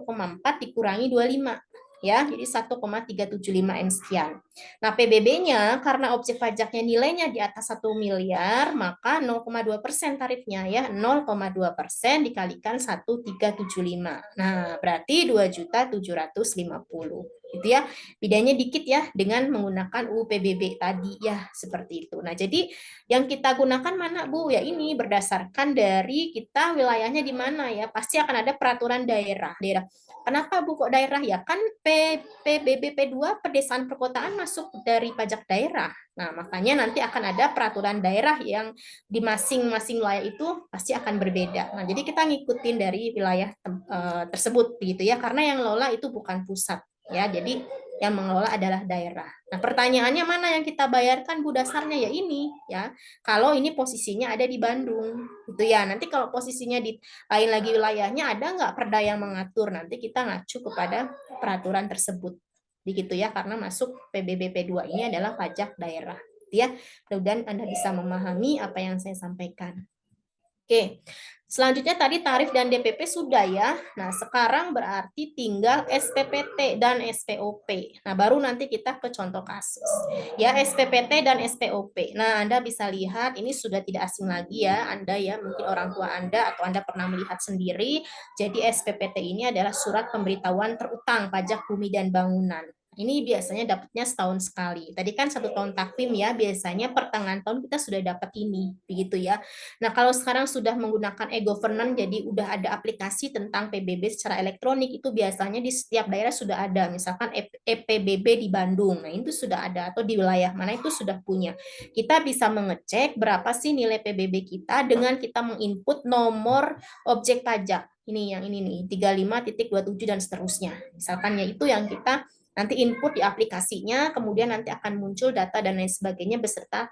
dikurangi 25 ya, jadi 1,375 M sekian. Nah, PBB-nya karena objek pajaknya nilainya di atas 1 miliar, maka 0,2% tarifnya ya, 0,2% dikalikan 1,375. Nah, berarti 2.750. Gitu ya. Bedanya dikit ya dengan menggunakan UU PBB tadi ya, seperti itu. Nah, jadi yang kita gunakan mana, Bu? Ya ini berdasarkan dari kita wilayahnya di mana ya. Pasti akan ada peraturan daerah. Kenapa Bu kok daerah ya? Kan PBB P2 pedesaan perkotaan masuk dari pajak daerah. Nah, makanya nanti akan ada peraturan daerah yang di masing-masing wilayah itu pasti akan berbeda. Nah, jadi kita ngikutin dari wilayah tersebut begitu ya, karena yang lola itu bukan pusat ya. Jadi yang mengelola adalah daerah. Nah, pertanyaannya mana yang kita bayarkan Bu dasarnya ya ini ya. Kalau ini posisinya ada di Bandung gitu ya. Nanti kalau posisinya di lain lagi wilayahnya ada nggak perda yang mengatur, nanti kita ngacu kepada peraturan tersebut begitu ya, karena masuk PBB P2 ini adalah pajak daerah ya. Mudah-mudahan Anda bisa memahami apa yang saya sampaikan. Oke, selanjutnya tadi tarif dan DPP sudah ya. Nah, sekarang berarti tinggal SPPT dan SPOP. Nah, baru nanti kita ke contoh kasus. Ya, SPPT dan SPOP. Nah, Anda bisa lihat ini sudah tidak asing lagi ya. Anda ya, mungkin orang tua Anda atau Anda pernah melihat sendiri. Jadi SPPT ini adalah surat pemberitahuan terutang pajak bumi dan bangunan. Ini biasanya dapatnya setahun sekali. Tadi kan 1 tahun takvim ya, biasanya pertengahan tahun kita sudah dapat ini, begitu ya. Nah, kalau sekarang sudah menggunakan e-governance, jadi udah ada aplikasi tentang PBB secara elektronik, itu biasanya di setiap daerah sudah ada. Misalkan EPBB di Bandung, nah itu sudah ada, atau di wilayah mana itu sudah punya. Kita bisa mengecek berapa sih nilai PBB kita dengan kita menginput nomor objek pajak. Ini yang ini nih, 35.27 dan seterusnya. Misalkan ya itu yang kita nanti input di aplikasinya, kemudian nanti akan muncul data dan lain sebagainya beserta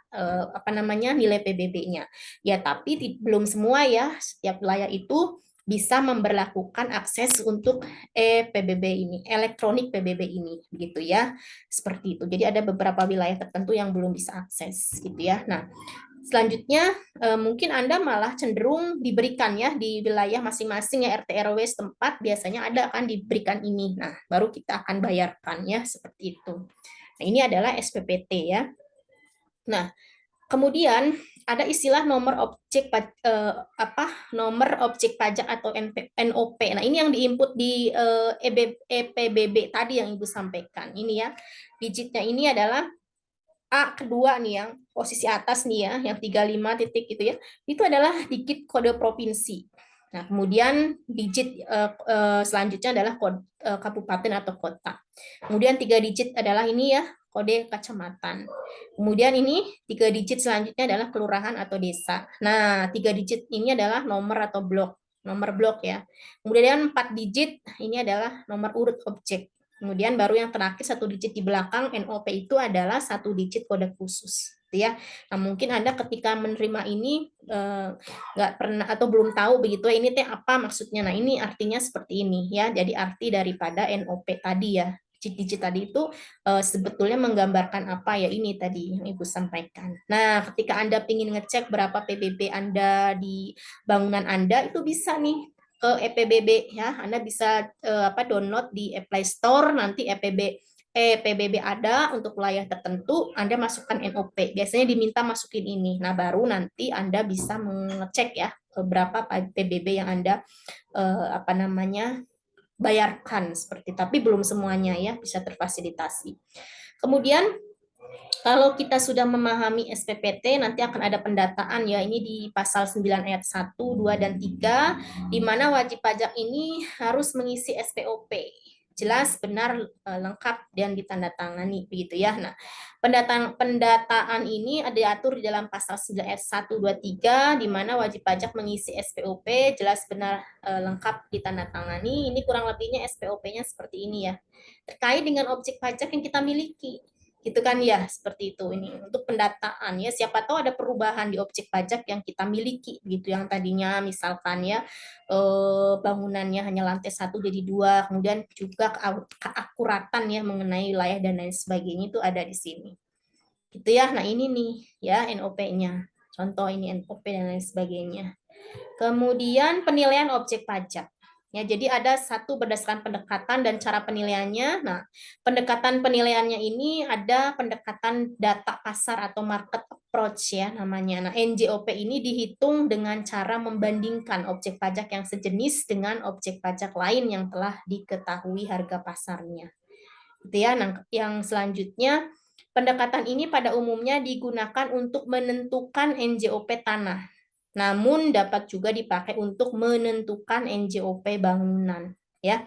apa namanya nilai PBB-nya. Ya, tapi belum semua ya, setiap wilayah itu bisa memberlakukan akses untuk PBB ini, elektronik PBB ini, begitu ya, seperti itu. Jadi ada beberapa wilayah tertentu yang belum bisa akses, gitu ya. Nah, selanjutnya mungkin Anda malah cenderung diberikan ya di wilayah masing-masing ya RT RW setempat biasanya ada akan diberikan ini. Nah, baru kita akan bayarkan ya seperti itu. Nah, ini adalah SPPT ya. Nah, kemudian ada istilah nomor objek nomor objek pajak atau NOP. Nah, ini yang diinput di EPBB tadi yang Ibu sampaikan. Ini ya. Digitnya ini adalah A kedua nih yang posisi atas nih ya, yang 35 titik itu ya, itu adalah digit kode provinsi. Nah, kemudian digit selanjutnya adalah kode kabupaten atau kota. Kemudian 3 digit adalah ini ya, kode kecamatan. Kemudian ini 3 digit selanjutnya adalah kelurahan atau desa. Nah, 3 digit ini adalah nomor atau blok, nomor blok ya. Kemudian 4 digit ini adalah nomor urut objek. Kemudian baru yang terakhir 1 digit di belakang NOP itu adalah 1 digit kode khusus, gitu ya. Nah, mungkin Anda ketika menerima ini nggak pernah atau belum tahu begitu ya, ini teh apa maksudnya. Nah, ini artinya seperti ini ya. Jadi arti daripada NOP tadi ya. Digit-digit tadi itu sebetulnya menggambarkan apa ya ini tadi yang Ibu sampaikan. Nah, ketika Anda ingin ngecek berapa PBB Anda di bangunan Anda itu bisa nih ke EPBB ya. Anda bisa download di Play Store nanti PBB ada untuk wilayah tertentu, Anda masukkan NOP. Biasanya diminta masukin ini. Nah, baru nanti Anda bisa mengecek ya berapa PBB yang Anda bayarkan seperti. Tapi belum semuanya ya bisa terfasilitasi. Kemudian kalau kita sudah memahami SPPT, nanti akan ada pendataan ya, ini di pasal 9 ayat 1, 2, dan 3, di mana wajib pajak ini harus mengisi SPOP. Jelas, benar, lengkap, dan ditandatangani, begitu ya. Nah, pendataan ini ada diatur di dalam pasal 9 ayat 1, 2, 3, di mana wajib pajak mengisi SPOP, jelas, benar, lengkap, ditandatangani. Ini kurang lebihnya SPOP-nya seperti ini ya. Terkait dengan objek pajak yang kita miliki gitu kan ya, seperti itu. Ini untuk pendataan ya, siapa tahu ada perubahan di objek pajak yang kita miliki gitu, yang tadinya misalkan ya bangunannya hanya lantai 1 jadi 2, kemudian juga keakuratan ya mengenai wilayah dan lain sebagainya itu ada di sini gitu ya. Nah, ini nih ya NOP-nya, contoh ini NOP dan lain sebagainya. Kemudian penilaian objek pajak. Ya, jadi ada satu berdasarkan pendekatan dan cara penilaiannya. Nah, pendekatan penilaiannya ini ada pendekatan data pasar atau market approach ya namanya. Nah, NJOP ini dihitung dengan cara membandingkan objek pajak yang sejenis dengan objek pajak lain yang telah diketahui harga pasarnya. Gitu ya. Nah, yang selanjutnya pendekatan ini pada umumnya digunakan untuk menentukan NJOP tanah. Namun dapat juga dipakai untuk menentukan NJOP bangunan, ya.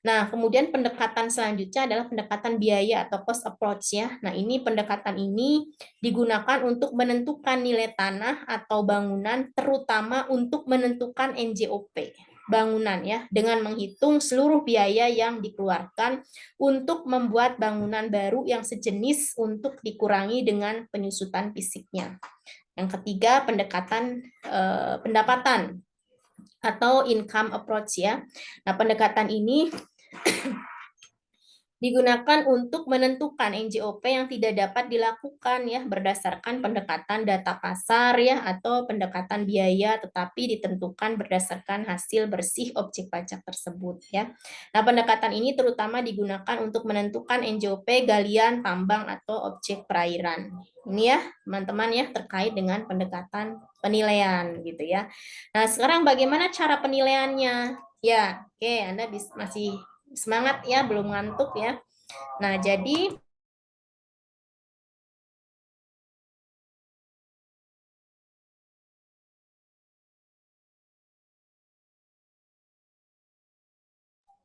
Nah, kemudian pendekatan selanjutnya adalah pendekatan biaya atau cost approach ya. Nah, ini pendekatan ini digunakan untuk menentukan nilai tanah atau bangunan terutama untuk menentukan NJOP bangunan ya dengan menghitung seluruh biaya yang dikeluarkan untuk membuat bangunan baru yang sejenis untuk dikurangi dengan penyusutan fisiknya. Yang ketiga, pendekatan pendapatan atau income approach ya. Nah, pendekatan ini digunakan untuk menentukan NJOP yang tidak dapat dilakukan ya berdasarkan pendekatan data pasar ya atau pendekatan biaya tetapi ditentukan berdasarkan hasil bersih objek pajak tersebut ya. Nah, pendekatan ini terutama digunakan untuk menentukan NJOP galian, tambang atau objek perairan. Ini ya, teman-teman ya terkait dengan pendekatan penilaian gitu ya. Nah, sekarang bagaimana cara penilaiannya? Ya, oke, Anda masih semangat ya, belum ngantuk ya. Nah, jadi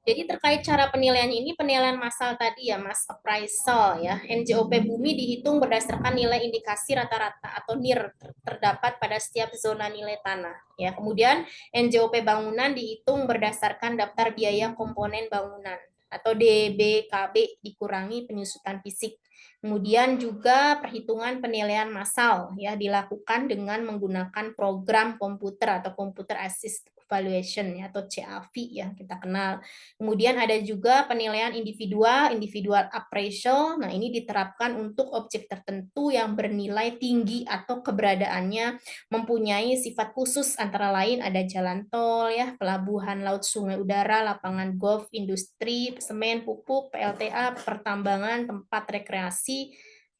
terkait cara penilaian ini, penilaian massal tadi ya, Mas, appraisal ya. NJOP bumi dihitung berdasarkan nilai indikasi rata-rata atau NIR terdapat pada setiap zona nilai tanah ya. Kemudian NJOP bangunan dihitung berdasarkan daftar biaya komponen bangunan atau DBKB dikurangi penyusutan fisik. Kemudian juga perhitungan penilaian massal ya dilakukan dengan menggunakan program komputer atau computer assist evaluation ya atau CAV ya kita kenal. Kemudian ada juga penilaian individual, individual appraisal. Nah, ini diterapkan untuk objek tertentu yang bernilai tinggi atau keberadaannya mempunyai sifat khusus antara lain ada jalan tol ya, pelabuhan laut sungai udara, lapangan golf, industri, semen, pupuk, PLTA, pertambangan, tempat rekreasi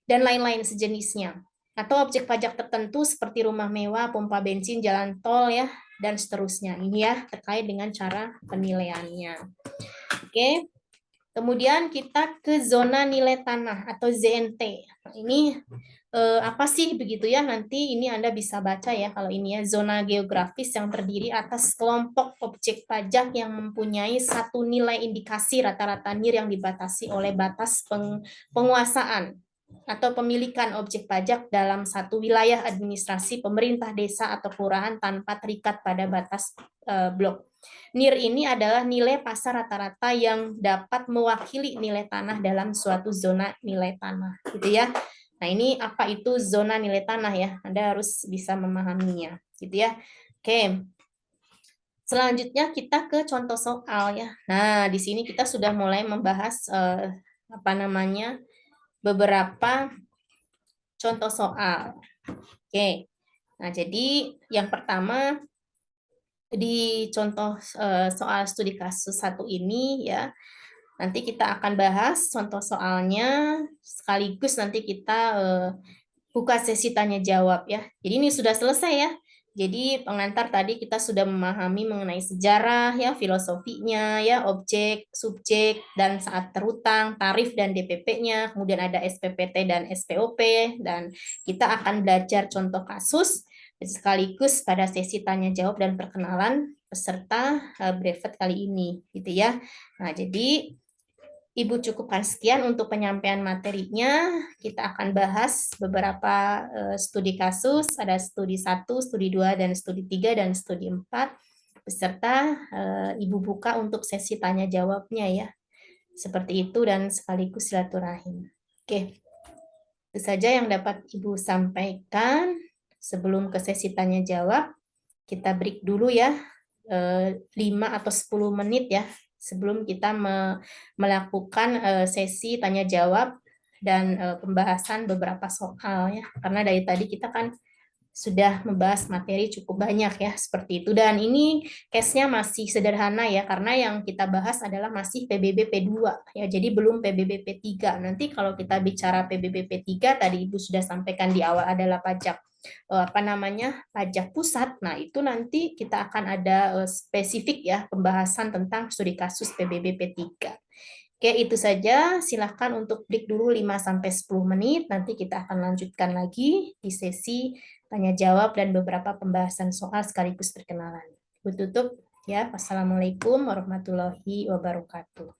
dan lain-lain sejenisnya. Atau objek pajak tertentu seperti rumah mewah, pompa bensin, jalan tol ya, dan seterusnya. Ini ya terkait dengan cara penilaiannya. Oke. Kemudian kita ke zona nilai tanah atau ZNT. Nah, ini apa sih begitu ya? Nanti ini Anda bisa baca ya kalau ini ya zona geografis yang terdiri atas kelompok objek pajak yang mempunyai satu nilai indikasi rata-rata NIR yang dibatasi oleh batas penguasaan atau pemilikan objek pajak dalam satu wilayah administrasi pemerintah desa atau kelurahan tanpa terikat pada batas blok. NIR ini adalah nilai pasar rata-rata yang dapat mewakili nilai tanah dalam suatu zona nilai tanah, gitu ya. Nah, ini apa itu zona nilai tanah ya? Anda harus bisa memahaminya, gitu ya. Oke. Selanjutnya kita ke contoh soal ya. Nah, di sini kita sudah mulai membahas apa namanya? Beberapa contoh soal. Oke. Nah, jadi yang pertama di contoh soal studi kasus satu ini ya, nanti kita akan bahas contoh soalnya sekaligus nanti kita buka sesi tanya jawab ya. Jadi ini sudah selesai ya. Jadi pengantar tadi kita sudah memahami mengenai sejarah ya, filosofinya ya, objek, subjek dan saat terhutang, tarif dan DPP-nya, kemudian ada SPPT dan SPOP dan kita akan belajar contoh kasus sekaligus pada sesi tanya jawab dan perkenalan peserta brevet kali ini gitu ya. Nah, jadi Ibu cukupkan sekian untuk penyampaian materinya. Kita akan bahas beberapa studi kasus, ada studi 1, studi 2, dan studi 3, dan studi 4. Beserta Ibu buka untuk sesi tanya jawabnya ya. Seperti itu dan sekaligus silaturahim. Oke, itu saja yang dapat Ibu sampaikan. Sebelum ke sesi tanya jawab, kita break dulu ya, 5 atau 10 menit ya, sebelum kita melakukan sesi tanya jawab dan pembahasan beberapa soal ya. Karena dari tadi kita kan sudah membahas materi cukup banyak ya seperti itu, dan ini case-nya masih sederhana ya karena yang kita bahas adalah masih PBB P2 ya, jadi belum PBB P3. Nanti kalau kita bicara PBB P3 tadi Ibu sudah sampaikan di awal adalah pajak apa namanya pajak pusat. Nah, itu nanti kita akan ada spesifik ya pembahasan tentang studi kasus PBB P3. Oke, itu saja. Silakan untuk break dulu 5 sampai 10 menit. Nanti kita akan lanjutkan lagi di sesi tanya jawab dan beberapa pembahasan soal sekaligus perkenalan. Tutup ya. Wassalamualaikum warahmatullahi wabarakatuh.